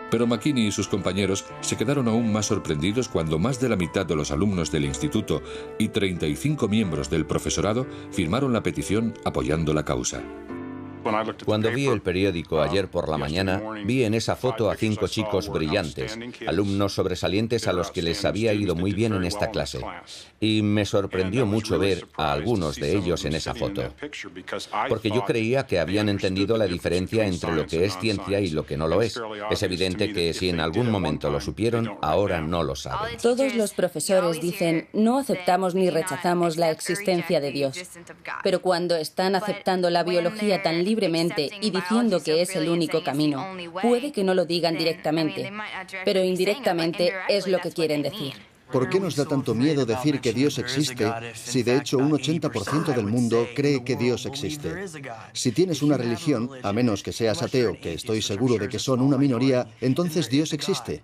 Pero McKinney y sus compañeros se quedaron aún más sorprendidos cuando más de la mitad de los alumnos del instituto y 35 miembros del profesorado firmaron la petición apoyando la causa. Cuando vi el periódico ayer por la mañana, vi en esa foto a 5 chicos brillantes, alumnos sobresalientes a los que les había ido muy bien en esta clase. Y me sorprendió mucho ver a algunos de ellos en esa foto, porque yo creía que habían entendido la diferencia entre lo que es ciencia y lo que no lo es. Es evidente que si en algún momento lo supieron, ahora no lo saben. Todos los profesores dicen, no aceptamos ni rechazamos la existencia de Dios. Pero cuando están aceptando la biología tan libremente y diciendo que es el único camino, puede que no lo digan directamente, pero indirectamente es lo que quieren decir. ¿Por qué nos da tanto miedo decir que Dios existe si de hecho un 80% del mundo cree que Dios existe? Si tienes una religión, a menos que seas ateo, que estoy seguro de que son una minoría, entonces Dios existe.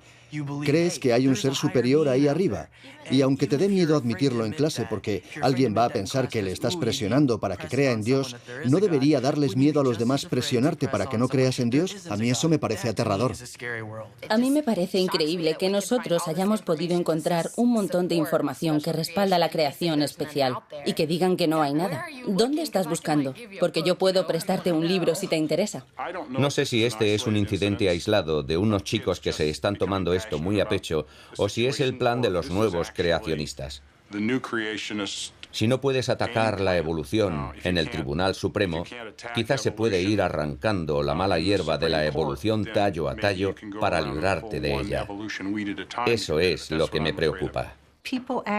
Crees que hay un ser superior ahí arriba. Y aunque te dé miedo admitirlo en clase porque alguien va a pensar que le estás presionando para que crea en Dios, ¿no debería darles miedo a los demás presionarte para que no creas en Dios? A mí eso me parece aterrador. A mí me parece increíble que nosotros hayamos podido encontrar un montón de información que respalda la creación especial y que digan que no hay nada. ¿Dónde estás buscando? Porque yo puedo prestarte un libro si te interesa. No sé si este es un incidente aislado de unos chicos que se están tomando esto muy a pecho o si es el plan de los nuevos creacionistas. Si no puedes atacar la evolución en el Tribunal Supremo, quizás se puede ir arrancando la mala hierba de la evolución tallo a tallo para librarte de ella. Eso es lo que me preocupa.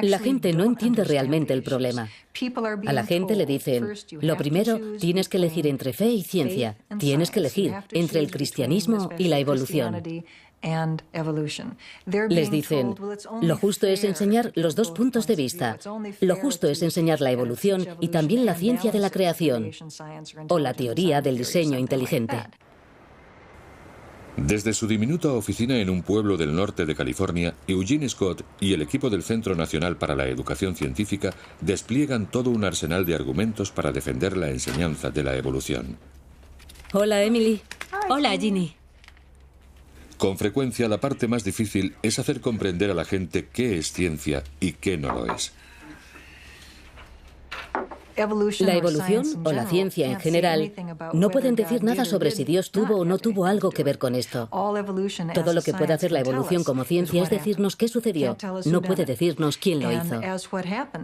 La gente no entiende realmente el problema. A la gente le dicen, lo primero, tienes que elegir entre fe y ciencia. Tienes que elegir entre el cristianismo y la evolución. Les dicen, lo justo es enseñar los dos puntos de vista. Lo justo es enseñar la evolución y también la ciencia de la creación, o la teoría del diseño inteligente. Desde su diminuta oficina en un pueblo del norte de California, Eugene Scott y el equipo del Centro Nacional para la Educación Científica despliegan todo un arsenal de argumentos para defender la enseñanza de la evolución. Hola, Emily. Hola, Ginny. Con frecuencia, la parte más difícil es hacer comprender a la gente qué es ciencia y qué no lo es. La evolución o la ciencia en general no pueden decir nada sobre si Dios tuvo o no tuvo algo que ver con esto. Todo lo que puede hacer la evolución como ciencia es decirnos qué sucedió, no puede decirnos quién lo hizo.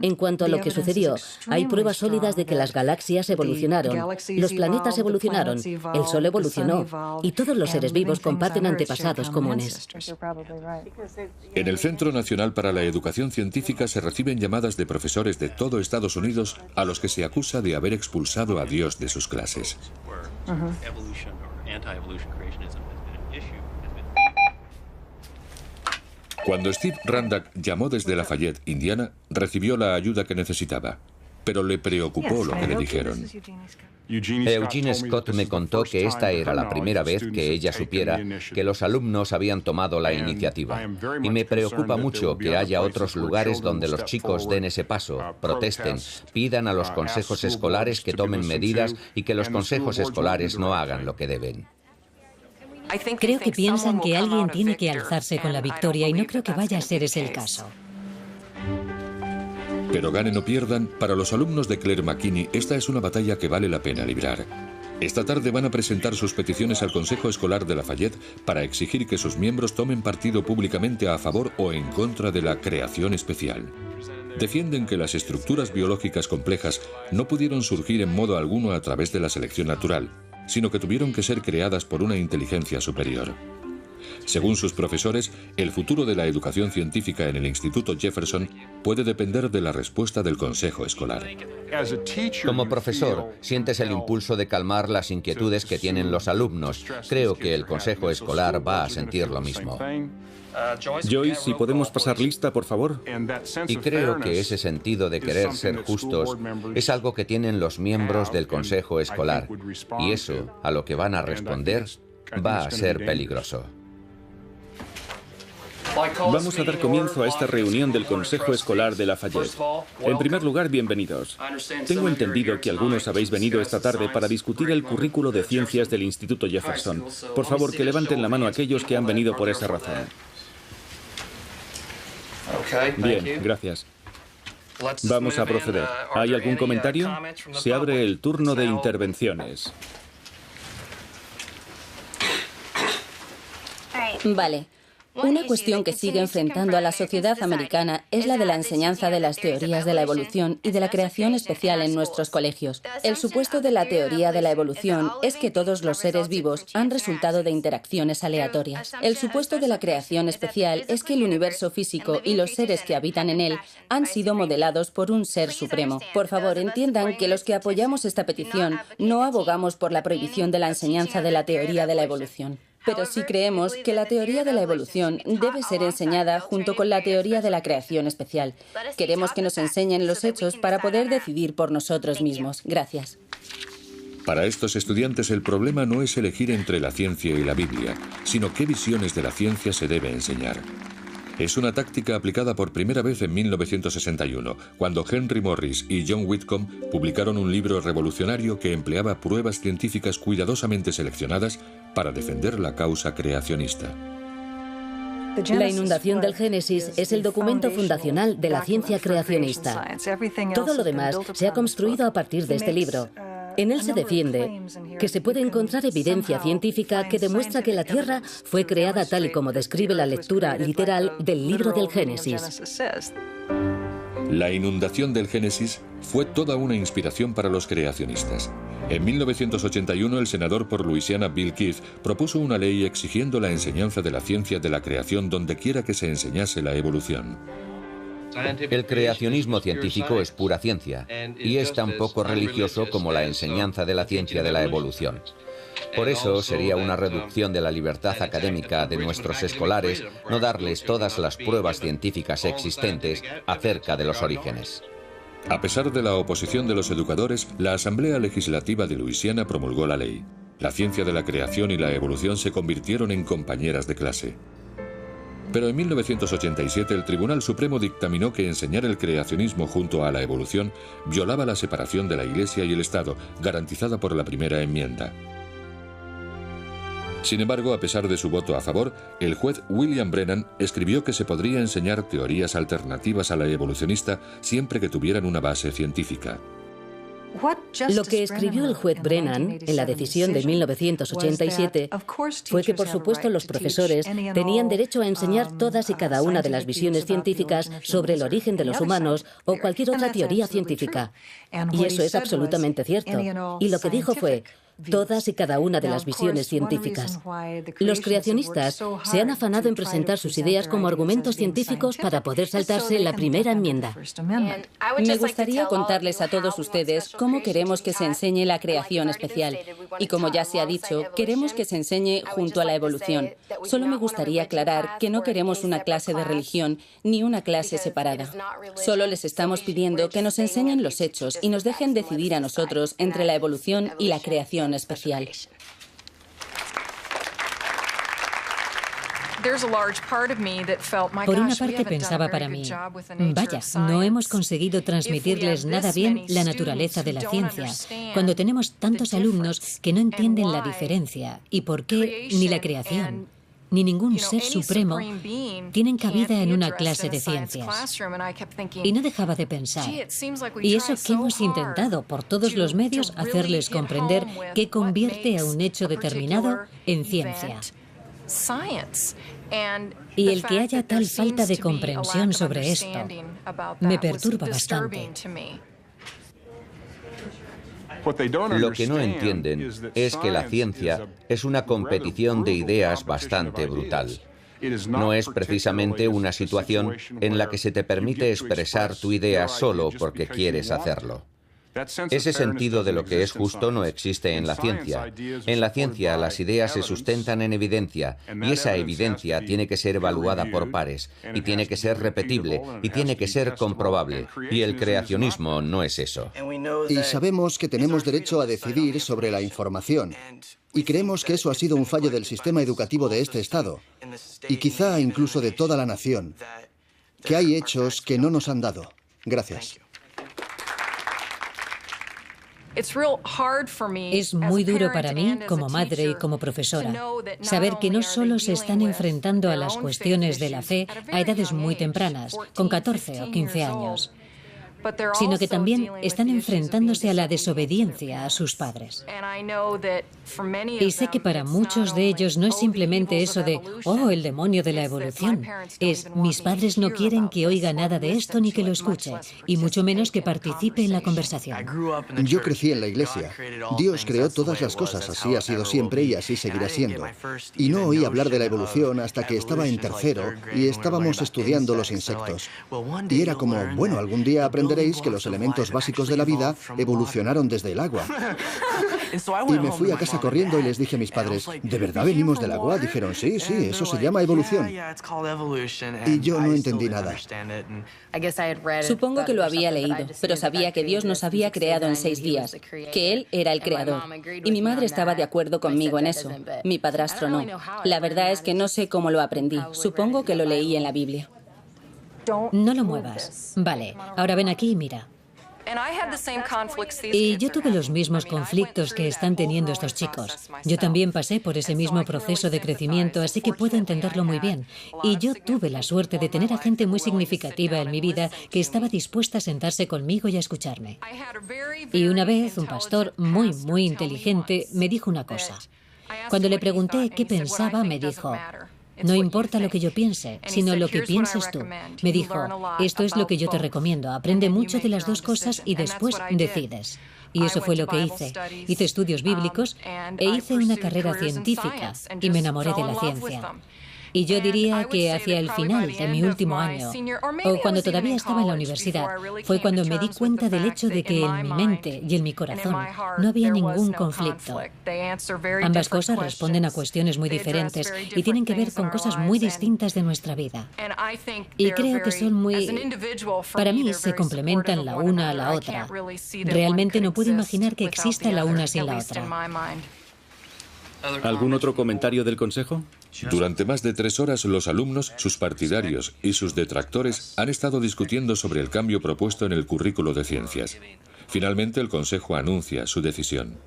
En cuanto a lo que sucedió, hay pruebas sólidas de que las galaxias evolucionaron, los planetas evolucionaron, el Sol evolucionó y todos los seres vivos comparten antepasados comunes. En el Centro Nacional para la Educación Científica se reciben llamadas de profesores de todo Estados Unidos a los que se acusa de haber expulsado a Dios de sus clases. Cuando Steve Randack llamó desde Lafayette, Indiana, recibió la ayuda que necesitaba, pero le preocupó lo que le dijeron. Eugene Scott me contó que esta era la primera vez que ella supiera que los alumnos habían tomado la iniciativa. Y me preocupa mucho que haya otros lugares donde los chicos den ese paso, protesten, pidan a los consejos escolares que tomen medidas y que los consejos escolares no hagan lo que deben. Creo que piensan que alguien tiene que alzarse con la victoria y no creo que vaya a ser ese el caso. Pero ganen o pierdan, para los alumnos de Claire McKinney esta es una batalla que vale la pena librar. Esta tarde van a presentar sus peticiones al Consejo Escolar de Lafayette para exigir que sus miembros tomen partido públicamente a favor o en contra de la creación especial. Defienden que las estructuras biológicas complejas no pudieron surgir en modo alguno a través de la selección natural, sino que tuvieron que ser creadas por una inteligencia superior. Según sus profesores, el futuro de la educación científica en el Instituto Jefferson puede depender de la respuesta del Consejo Escolar. Como profesor, sientes el impulso de calmar las inquietudes que tienen los alumnos. Creo que el Consejo Escolar va a sentir lo mismo. Joyce, si podemos pasar lista, por favor. Y creo que ese sentido de querer ser justos es algo que tienen los miembros del Consejo Escolar. Y eso, a lo que van a responder, va a ser peligroso. Vamos a dar comienzo a esta reunión del Consejo Escolar de Lafayette. En primer lugar, bienvenidos. Tengo entendido que algunos habéis venido esta tarde para discutir el currículo de ciencias del Instituto Jefferson. Por favor, que levanten la mano aquellos que han venido por esa razón. Bien, gracias. Vamos a proceder. ¿Hay algún comentario? Se abre el turno de intervenciones. Vale. Una cuestión que sigue enfrentando a la sociedad americana es la de la enseñanza de las teorías de la evolución y de la creación especial en nuestros colegios. El supuesto de la teoría de la evolución es que todos los seres vivos han resultado de interacciones aleatorias. El supuesto de la creación especial es que el universo físico y los seres que habitan en él han sido modelados por un ser supremo. Por favor, entiendan que los que apoyamos esta petición no abogamos por la prohibición de la enseñanza de la teoría de la evolución. Pero sí creemos que la teoría de la evolución debe ser enseñada junto con la teoría de la creación especial. Queremos que nos enseñen los hechos para poder decidir por nosotros mismos. Gracias. Para estos estudiantes el problema no es elegir entre la ciencia y la Biblia, sino qué visiones de la ciencia se debe enseñar. Es una táctica aplicada por primera vez en 1961, cuando Henry Morris y John Whitcomb publicaron un libro revolucionario que empleaba pruebas científicas cuidadosamente seleccionadas para defender la causa creacionista. La inundación del Génesis es el documento fundacional de la ciencia creacionista. Todo lo demás se ha construido a partir de este libro. En él se defiende que se puede encontrar evidencia científica que demuestra que la Tierra fue creada tal y como describe la lectura literal del libro del Génesis. La inundación del Génesis fue toda una inspiración para los creacionistas. En 1981, el senador por Luisiana Bill Keith propuso una ley exigiendo la enseñanza de la ciencia de la creación donde quiera que se enseñase la evolución. El creacionismo científico es pura ciencia y es tan poco religioso como la enseñanza de la ciencia de la evolución. Por eso sería una reducción de la libertad académica de nuestros escolares no darles todas las pruebas científicas existentes acerca de los orígenes. A pesar de la oposición de los educadores, la Asamblea Legislativa de Luisiana promulgó la ley. La ciencia de la creación y la evolución se convirtieron en compañeras de clase. Pero en 1987 el Tribunal Supremo dictaminó que enseñar el creacionismo junto a la evolución violaba la separación de la Iglesia y el Estado, garantizada por la primera enmienda. Sin embargo, a pesar de su voto a favor, el juez William Brennan escribió que se podría enseñar teorías alternativas a la evolucionista siempre que tuvieran una base científica. Lo que escribió el juez Brennan en la decisión de 1987 fue que, por supuesto, los profesores tenían derecho a enseñar todas y cada una de las visiones científicas sobre el origen de los humanos o cualquier otra teoría científica. Y eso es absolutamente cierto. Y lo que dijo fue: todas y cada una de las visiones científicas. Los creacionistas se han afanado en presentar sus ideas como argumentos científicos para poder saltarse la primera enmienda. Me gustaría contarles a todos ustedes cómo queremos que se enseñe la creación especial. Y como ya se ha dicho, queremos que se enseñe junto a la evolución. Solo me gustaría aclarar que no queremos una clase de religión ni una clase separada. Solo les estamos pidiendo que nos enseñen los hechos y nos dejen decidir a nosotros entre la evolución y la creación especial. Por una parte pensaba para mí, vaya, no hemos conseguido transmitirles nada bien la naturaleza de la ciencia, cuando tenemos tantos alumnos que no entienden la diferencia y por qué ni la creación ni ningún ser supremo tienen cabida en una clase de ciencias. Y no dejaba de pensar, y eso que hemos intentado por todos los medios hacerles comprender qué convierte a un hecho determinado en ciencia. Y el que haya tal falta de comprensión sobre esto me perturba bastante. Lo que no entienden es que la ciencia es una competición de ideas bastante brutal. No es precisamente una situación en la que se te permite expresar tu idea solo porque quieres hacerlo. Ese sentido de lo que es justo no existe en la ciencia. En la ciencia, las ideas se sustentan en evidencia, y esa evidencia tiene que ser evaluada por pares, y tiene que ser repetible, y tiene que ser comprobable. Y el creacionismo no es eso. Y sabemos que tenemos derecho a decidir sobre la información. Y creemos que eso ha sido un fallo del sistema educativo de este Estado, y quizá incluso de toda la nación, que hay hechos que no nos han dado. Gracias. Es muy duro para mí, como madre y como profesora, saber que no solo se están enfrentando a las cuestiones de la fe a edades muy tempranas, con 14 o 15 años, sino que también están enfrentándose a la desobediencia a sus padres. Y sé que para muchos de ellos no es simplemente eso de, oh, el demonio de la evolución. Es, mis padres no quieren que oiga nada de esto ni que lo escuche, y mucho menos que participe en la conversación. Yo crecí en la iglesia. Dios creó todas las cosas, así ha sido siempre y así seguirá siendo. Y no oí hablar de la evolución hasta que estaba en tercero y estábamos estudiando los insectos. Y era como, bueno, algún día aprenderé comprenderéis que los elementos básicos de la vida evolucionaron desde el agua. Y me fui a casa corriendo y les dije a mis padres, ¿de verdad venimos del agua? Dijeron, sí, eso se llama evolución. Y yo no entendí nada. Supongo que lo había leído, pero sabía que Dios nos había creado en 6 días, que Él era el creador. Y mi madre estaba de acuerdo conmigo en eso. Mi padrastro no. La verdad es que no sé cómo lo aprendí. Supongo que lo leí en la Biblia. No lo muevas. Vale, ahora ven aquí y mira. Y yo tuve los mismos conflictos que están teniendo estos chicos. Yo también pasé por ese mismo proceso de crecimiento, así que puedo entenderlo muy bien. Y yo tuve la suerte de tener a gente muy significativa en mi vida que estaba dispuesta a sentarse conmigo y a escucharme. Y una vez un pastor muy inteligente me dijo una cosa. Cuando le pregunté qué pensaba, me dijo: no importa lo que yo piense, sino lo que pienses tú. Me dijo, esto es lo que yo te recomiendo. Aprende mucho de las dos cosas y después decides. Y eso fue lo que hice. Hice estudios bíblicos e hice una carrera científica y me enamoré de la ciencia. Y yo diría que hacia el final de mi último año, o cuando todavía estaba en la universidad, fue cuando me di cuenta del hecho de que en mi mente y en mi corazón no había ningún conflicto. Ambas cosas responden a cuestiones muy diferentes y tienen que ver con cosas muy distintas de nuestra vida. Y creo que son muy... Para mí se complementan la una a la otra. Realmente no puedo imaginar que exista la una sin la otra. ¿Algún otro comentario del consejo? Durante más de 3 horas, los alumnos, sus partidarios y sus detractores han estado discutiendo sobre el cambio propuesto en el currículo de ciencias. Finalmente, el consejo anuncia su decisión.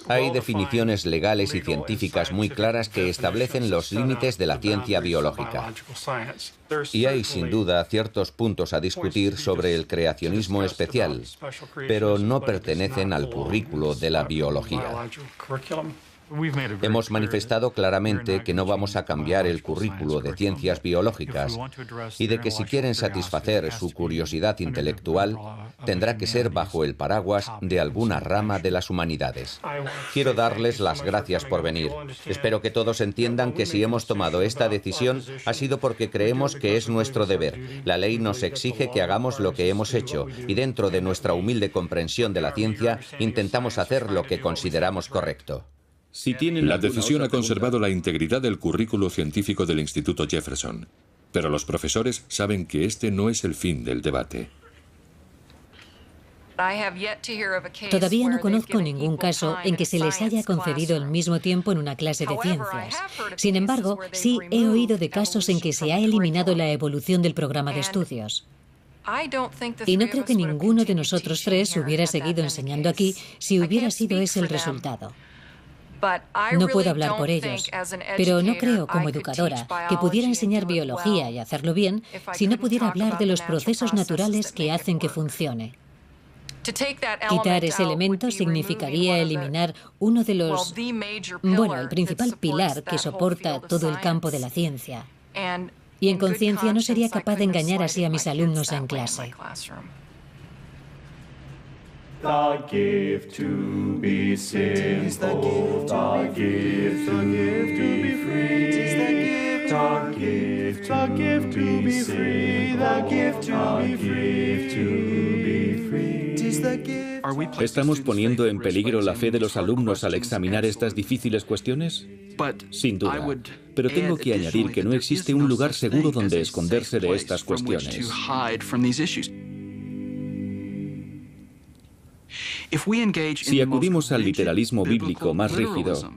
Hay definiciones legales y científicas muy claras que establecen los límites de la ciencia biológica. Y hay, sin duda, ciertos puntos a discutir sobre el creacionismo especial, pero no pertenecen al currículo de la biología. Hemos manifestado claramente que no vamos a cambiar el currículo de ciencias biológicas y de que si quieren satisfacer su curiosidad intelectual, tendrá que ser bajo el paraguas de alguna rama de las humanidades. Quiero darles las gracias por venir. Espero que todos entiendan que si hemos tomado esta decisión ha sido porque creemos que es nuestro deber. La ley nos exige que hagamos lo que hemos hecho y dentro de nuestra humilde comprensión de la ciencia intentamos hacer lo que consideramos correcto. La decisión ha conservado la integridad del currículo científico del Instituto Jefferson, pero los profesores saben que este no es el fin del debate. Todavía no conozco ningún caso en que se les haya concedido el mismo tiempo en una clase de ciencias. Sin embargo, sí he oído de casos en que se ha eliminado la evolución del programa de estudios. Y no creo que ninguno de nosotros 3 hubiera seguido enseñando aquí si hubiera sido ese el resultado. No puedo hablar por ellos, pero no creo como educadora que pudiera enseñar biología y hacerlo bien si no pudiera hablar de los procesos naturales que hacen que funcione. Quitar ese elemento significaría eliminar uno de los... el principal pilar que soporta todo el campo de la ciencia. Y en conciencia no sería capaz de engañar así a mis alumnos en clase. The gift to be simple, the gift to be free, the gift to be free, the gift to be free. ¿Estamos poniendo en peligro la fe de los alumnos al examinar estas difíciles cuestiones? Sin duda. Pero tengo que añadir que no existe un lugar seguro donde esconderse de estas cuestiones. Si acudimos al literalismo bíblico más rígido,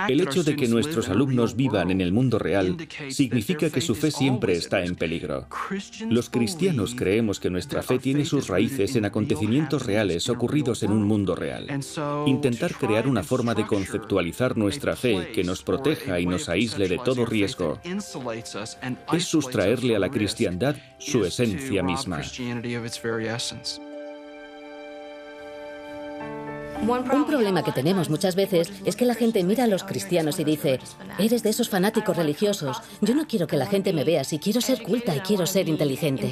el hecho de que nuestros alumnos vivan en el mundo real significa que su fe siempre está en peligro. Los cristianos creemos que nuestra fe tiene sus raíces en acontecimientos reales ocurridos en un mundo real. Intentar crear una forma de conceptualizar nuestra fe que nos proteja y nos aísle de todo riesgo es sustraerle a la cristiandad su esencia misma. Un problema que tenemos muchas veces es que la gente mira a los cristianos y dice, eres de esos fanáticos religiosos. Yo no quiero que la gente me vea así, quiero ser culta y quiero ser inteligente.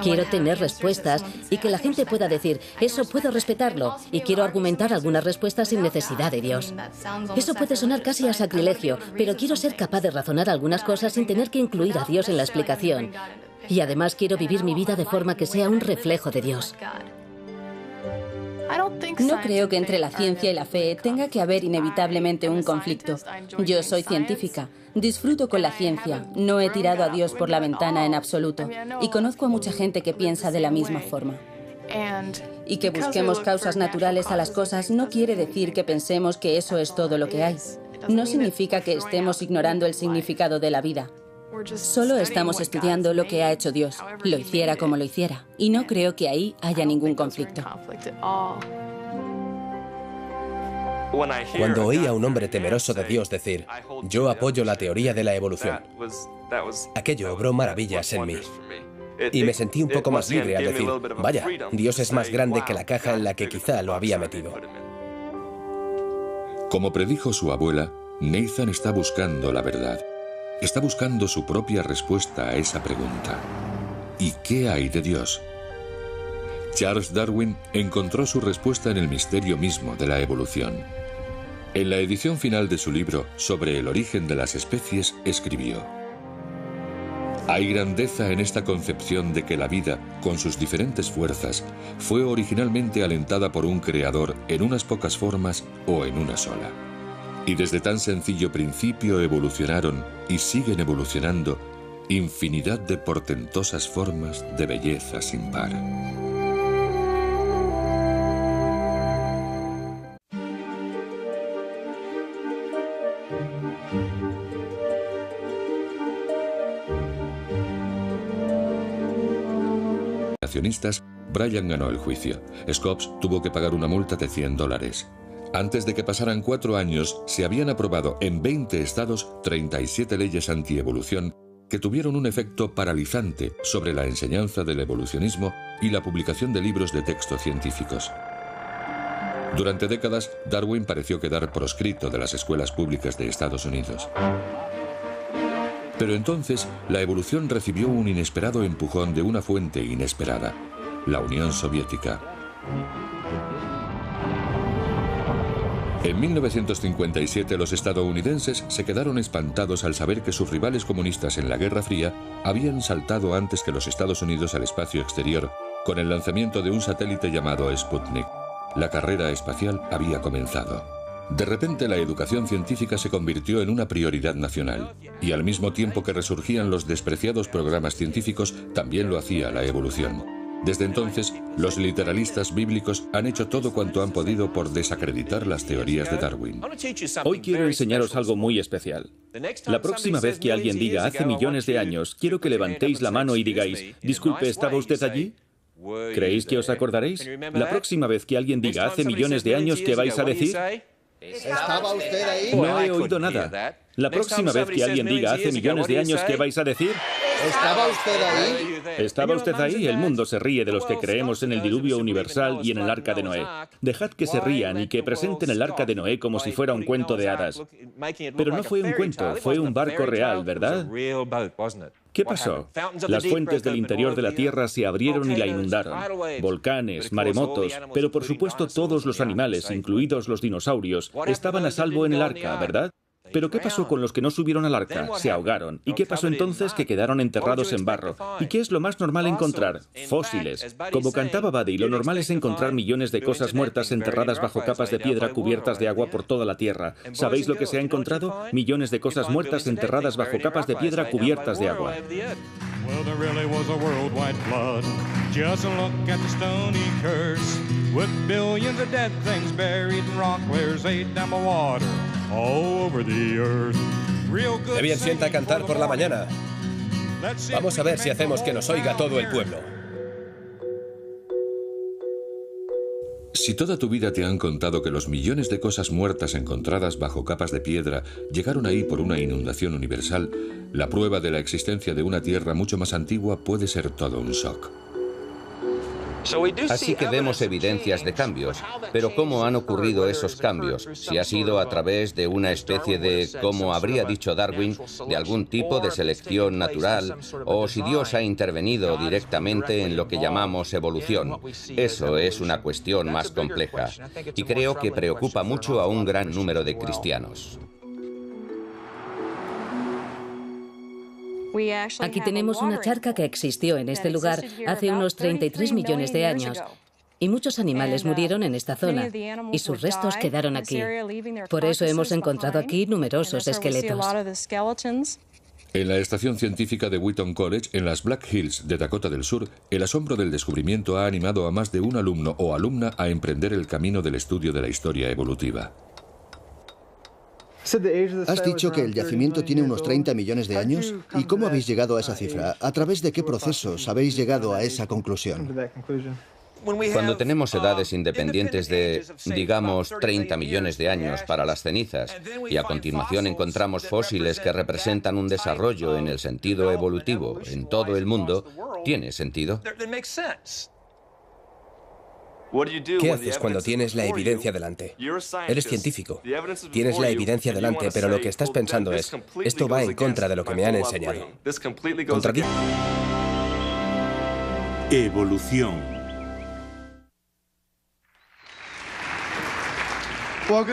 Quiero tener respuestas y que la gente pueda decir, eso puedo respetarlo, y quiero argumentar algunas respuestas sin necesidad de Dios. Eso puede sonar casi a sacrilegio, pero quiero ser capaz de razonar algunas cosas sin tener que incluir a Dios en la explicación. Y además quiero vivir mi vida de forma que sea un reflejo de Dios. No creo que entre la ciencia y la fe tenga que haber inevitablemente un conflicto. Yo soy científica, disfruto con la ciencia, no he tirado a Dios por la ventana en absoluto y conozco a mucha gente que piensa de la misma forma. Y que busquemos causas naturales a las cosas no quiere decir que pensemos que eso es todo lo que hay. No significa que estemos ignorando el significado de la vida. Solo estamos estudiando lo que ha hecho Dios, lo hiciera como lo hiciera, y no creo que ahí haya ningún conflicto. Cuando oí a un hombre temeroso de Dios decir, yo apoyo la teoría de la evolución, aquello obró maravillas en mí. Y me sentí un poco más libre al decir, vaya, Dios es más grande que la caja en la que quizá lo había metido. Como predijo su abuela, Nathan está buscando la verdad. Está buscando su propia respuesta a esa pregunta. ¿Y qué hay de Dios? Charles Darwin encontró su respuesta en el misterio mismo de la evolución. En la edición final de su libro sobre el origen de las especies, escribió: hay grandeza en esta concepción de que la vida, con sus diferentes fuerzas, fue originalmente alentada por un creador en unas pocas formas o en una sola. Y desde tan sencillo principio evolucionaron y siguen evolucionando infinidad de portentosas formas de belleza sin par. Brian ganó el juicio. Scopes tuvo que pagar una multa de $100. Antes de que pasaran 4 años, se habían aprobado en 20 estados 37 leyes antievolución que tuvieron un efecto paralizante sobre la enseñanza del evolucionismo y la publicación de libros de texto científicos. Durante décadas, Darwin pareció quedar proscrito de las escuelas públicas de Estados Unidos. Pero entonces, la evolución recibió un inesperado empujón de una fuente inesperada, la Unión Soviética. En 1957 los estadounidenses se quedaron espantados al saber que sus rivales comunistas en la Guerra Fría habían saltado antes que los Estados Unidos al espacio exterior con el lanzamiento de un satélite llamado Sputnik. La carrera espacial había comenzado. De repente la educación científica se convirtió en una prioridad nacional, y al mismo tiempo que resurgían los despreciados programas científicos, también lo hacía la evolución. Desde entonces, los literalistas bíblicos han hecho todo cuanto han podido por desacreditar las teorías de Darwin. Hoy quiero enseñaros algo muy especial. La próxima vez que alguien diga hace millones de años, quiero que levantéis la mano y digáis, disculpe, ¿estaba usted allí? ¿Creéis que os acordaréis? La próxima vez que alguien diga hace millones de años, ¿qué vais a decir? ¿Estaba usted ahí? No he oído nada. La próxima vez que alguien diga hace millones de años, ¿qué vais a decir? ¿Estaba usted ahí? ¿Estaba usted ahí? El mundo se ríe de los que creemos en el diluvio universal y en el arca de Noé. Dejad que se rían y que presenten el arca de Noé como si fuera un cuento de hadas. Pero no fue un cuento, fue un barco real, ¿verdad? ¿Qué pasó? Las fuentes del interior de la Tierra se abrieron y la inundaron. Volcanes, maremotos, pero por supuesto todos los animales, incluidos los dinosaurios, estaban a salvo en el arca, ¿verdad? Pero ¿qué pasó con los que no subieron al arca? Se ahogaron. ¿Y qué pasó entonces? Que quedaron enterrados en barro. ¿Y qué es lo más normal encontrar? Fósiles. Como cantaba Buddy, lo normal es encontrar millones de cosas muertas enterradas bajo capas de piedra cubiertas de agua por toda la Tierra. ¿Sabéis lo que se ha encontrado? Millones de cosas muertas enterradas bajo capas de piedra cubiertas de agua. Well, there really was a worldwide flood. Just look at the stony curse, with billions of dead things buried in rock layers 8 down the water, all over the earth. Real good. Qué bien sienta cantar por la mañana. Vamos a ver si hacemos que nos oiga todo el pueblo. Si toda tu vida te han contado que los millones de cosas muertas encontradas bajo capas de piedra llegaron ahí por una inundación universal, la prueba de la existencia de una Tierra mucho más antigua puede ser todo un shock. Así que vemos evidencias de cambios, pero ¿cómo han ocurrido esos cambios? Si ha sido a través de una especie de, como habría dicho Darwin, de algún tipo de selección natural, o si Dios ha intervenido directamente en lo que llamamos evolución. Eso es una cuestión más compleja, y creo que preocupa mucho a un gran número de cristianos. Aquí tenemos una charca que existió en este lugar hace unos 33 millones de años. Y muchos animales murieron en esta zona, y sus restos quedaron aquí. Por eso hemos encontrado aquí numerosos esqueletos. En la estación científica de Wheaton College, en las Black Hills de Dakota del Sur, el asombro del descubrimiento ha animado a más de un alumno o alumna a emprender el camino del estudio de la historia evolutiva. Has dicho que el yacimiento tiene unos 30 millones de años. ¿Y cómo habéis llegado a esa cifra? ¿A través de qué procesos habéis llegado a esa conclusión? Cuando tenemos edades independientes de, digamos, 30 millones de años para las cenizas, y a continuación encontramos fósiles que representan un desarrollo en el sentido evolutivo en todo el mundo, ¿tiene sentido? ¿Qué haces cuando tienes la evidencia delante? Eres científico. Tienes la evidencia delante, pero lo que estás pensando es, esto va en contra de lo que me han enseñado. Evolución.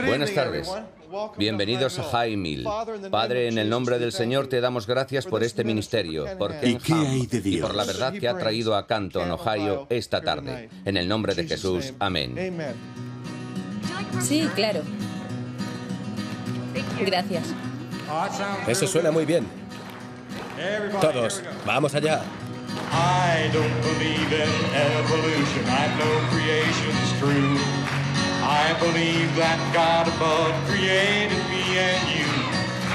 Buenas tardes. Bienvenidos a High Mill. Padre, en el nombre del Señor te damos gracias por este ministerio, por Ken Ham y por la verdad que ha traído a Canton, Ohio, esta tarde. En el nombre de Jesús. Amén. Sí, claro. Gracias. Eso suena muy bien. Todos, vamos allá. I don't believe in evolution. I know creation's true. I believe that God above created me and you.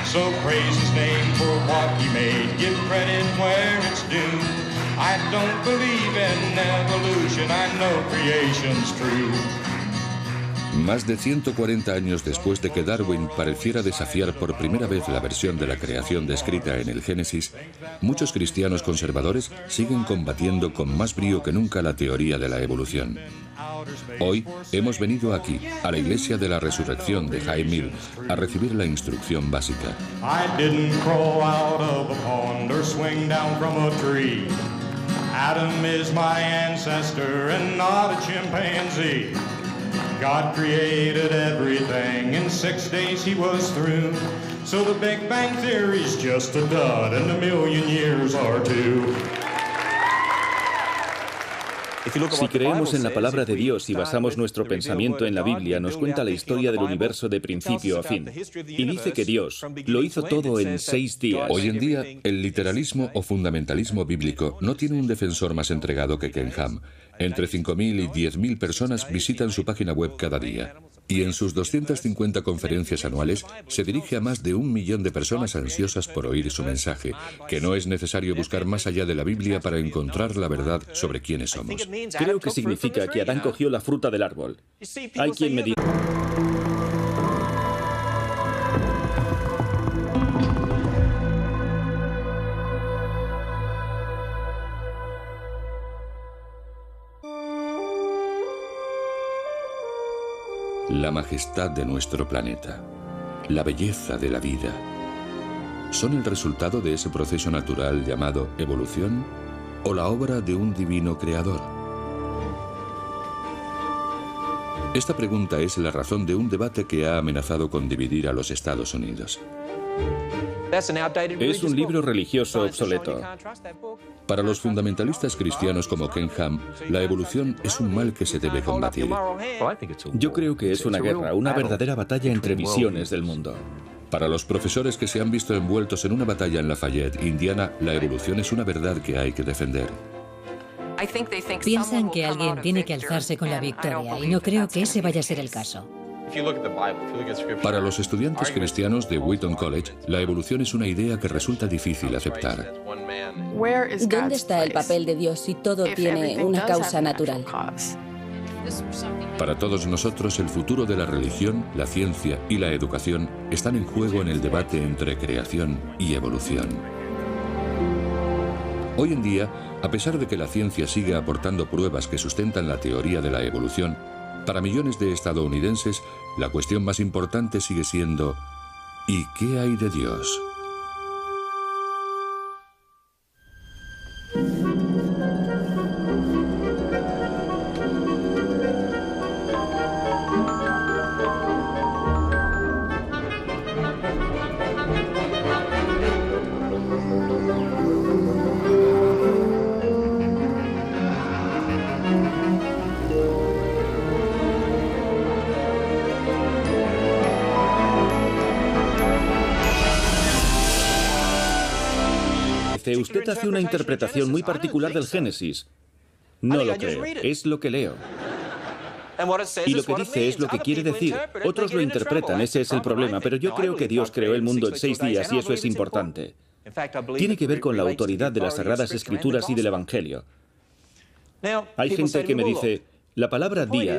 So praise His name for what He made. Give credit where it's due. I don't believe in evolution. I know creation's true. Más de 140 años después de que Darwin pareciera desafiar por primera vez la versión de la creación descrita en el Génesis, muchos cristianos conservadores siguen combatiendo con más brío que nunca la teoría de la evolución. Hoy hemos venido aquí, a la Iglesia de la Resurrección de High Mill, a recibir la instrucción básica. I didn't crawl out of a pond or swing down from a tree. Adam is my ancestor and not a chimpanzee. God created everything, in 6 days He was through. So the Big Bang Theory's just a dud, and a million years are two. Si creemos en la palabra de Dios y basamos nuestro pensamiento en la Biblia, nos cuenta la historia del universo de principio a fin. Y dice que Dios lo hizo todo en 6 días. Hoy en día, el literalismo o fundamentalismo bíblico no tiene un defensor más entregado que Ken Ham. Entre 5.000 y 10.000 personas visitan su página web cada día. Y en sus 250 conferencias anuales se dirige a más de 1 millón de personas ansiosas por oír su mensaje, que no es necesario buscar más allá de la Biblia para encontrar la verdad sobre quiénes somos. Creo que significa que Adán cogió la fruta del árbol. Hay quien me dice... La majestad de nuestro planeta, la belleza de la vida, ¿son el resultado de ese proceso natural llamado evolución o la obra de un divino creador? Esta pregunta es la razón de un debate que ha amenazado con dividir a los Estados Unidos. Es un libro religioso obsoleto. Para los fundamentalistas cristianos como Ken Ham, la evolución es un mal que se debe combatir. Yo creo que es una guerra, una verdadera batalla entre visiones del mundo. Para los profesores que se han visto envueltos en una batalla en Lafayette, Indiana, la evolución es una verdad que hay que defender. Piensan que alguien tiene que alzarse con la victoria y no creo que ese vaya a ser el caso. Para los estudiantes cristianos de Wheaton College, la evolución es una idea que resulta difícil aceptar. ¿Dónde está el papel de Dios si todo tiene una causa natural? Para todos nosotros, el futuro de la religión, la ciencia y la educación están en juego en el debate entre creación y evolución. Hoy en día, a pesar de que la ciencia sigue aportando pruebas que sustentan la teoría de la evolución, para millones de estadounidenses, la cuestión más importante sigue siendo ¿y qué hay de Dios? usted hace una interpretación muy particular del Génesis. No lo creo, es lo que leo. Y lo que dice es lo que quiere decir. Otros lo interpretan, ese es el problema, pero yo creo que Dios creó el mundo en 6 días y eso es importante. Tiene que ver con la autoridad de las Sagradas Escrituras y del Evangelio. Hay gente que me dice, la palabra día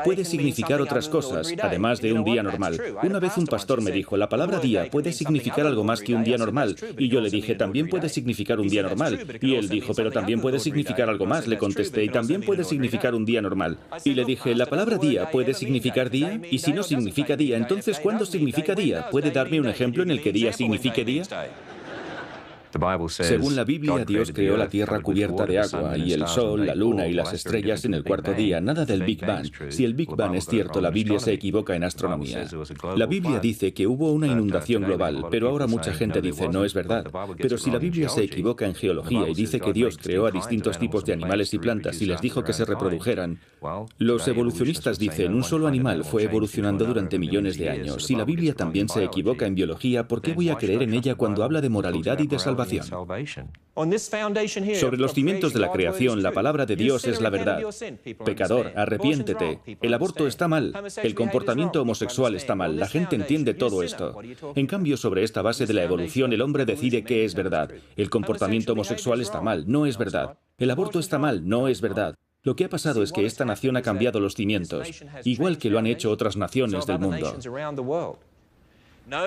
puede significar otras cosas, además de un día normal. Una vez un pastor me dijo, la palabra día puede significar algo más que un día normal. Y yo le dije, también puede significar un día normal. Y él dijo, pero también puede significar algo más. Le contesté, y también puede significar un día normal. Y le dije, la palabra día puede significar día. Y si no significa día, entonces ¿cuándo significa día? ¿Puede darme un ejemplo en el que día signifique día? Según la Biblia, Dios creó la tierra cubierta de agua y el sol, la luna y las estrellas en el cuarto día, nada del Big Bang. Si el Big Bang es cierto, la Biblia se equivoca en astronomía. La Biblia dice que hubo una inundación global, pero ahora mucha gente dice no es verdad. Pero si la Biblia se equivoca en geología y dice que Dios creó a distintos tipos de animales y plantas y les dijo que se reprodujeran, los evolucionistas dicen un solo animal fue evolucionando durante millones de años. Si la Biblia también se equivoca en biología, ¿por qué voy a creer en ella cuando habla de moralidad y de salvación? Sobre los cimientos de la creación, la palabra de Dios es la verdad. Pecador, arrepiéntete. El aborto está mal. El comportamiento homosexual está mal. La gente entiende todo esto. En cambio, sobre esta base de la evolución, el hombre decide qué es verdad. El comportamiento homosexual está mal, no es verdad. El aborto está mal, no es verdad. Lo que ha pasado es que esta nación ha cambiado los cimientos, igual que lo han hecho otras naciones del mundo.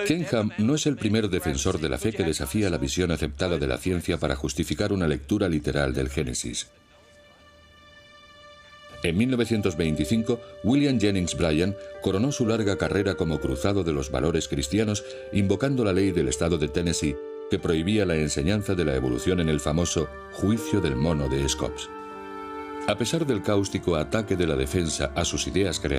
Ken Ham no es el primer defensor de la fe que desafía la visión aceptada de la ciencia para justificar una lectura literal del Génesis. En 1925, William Jennings Bryan coronó su larga carrera como cruzado de los valores cristianos invocando la ley del estado de Tennessee que prohibía la enseñanza de la evolución en el famoso Juicio del Mono de Scopes. A pesar del cáustico ataque de la defensa a sus ideas creativas,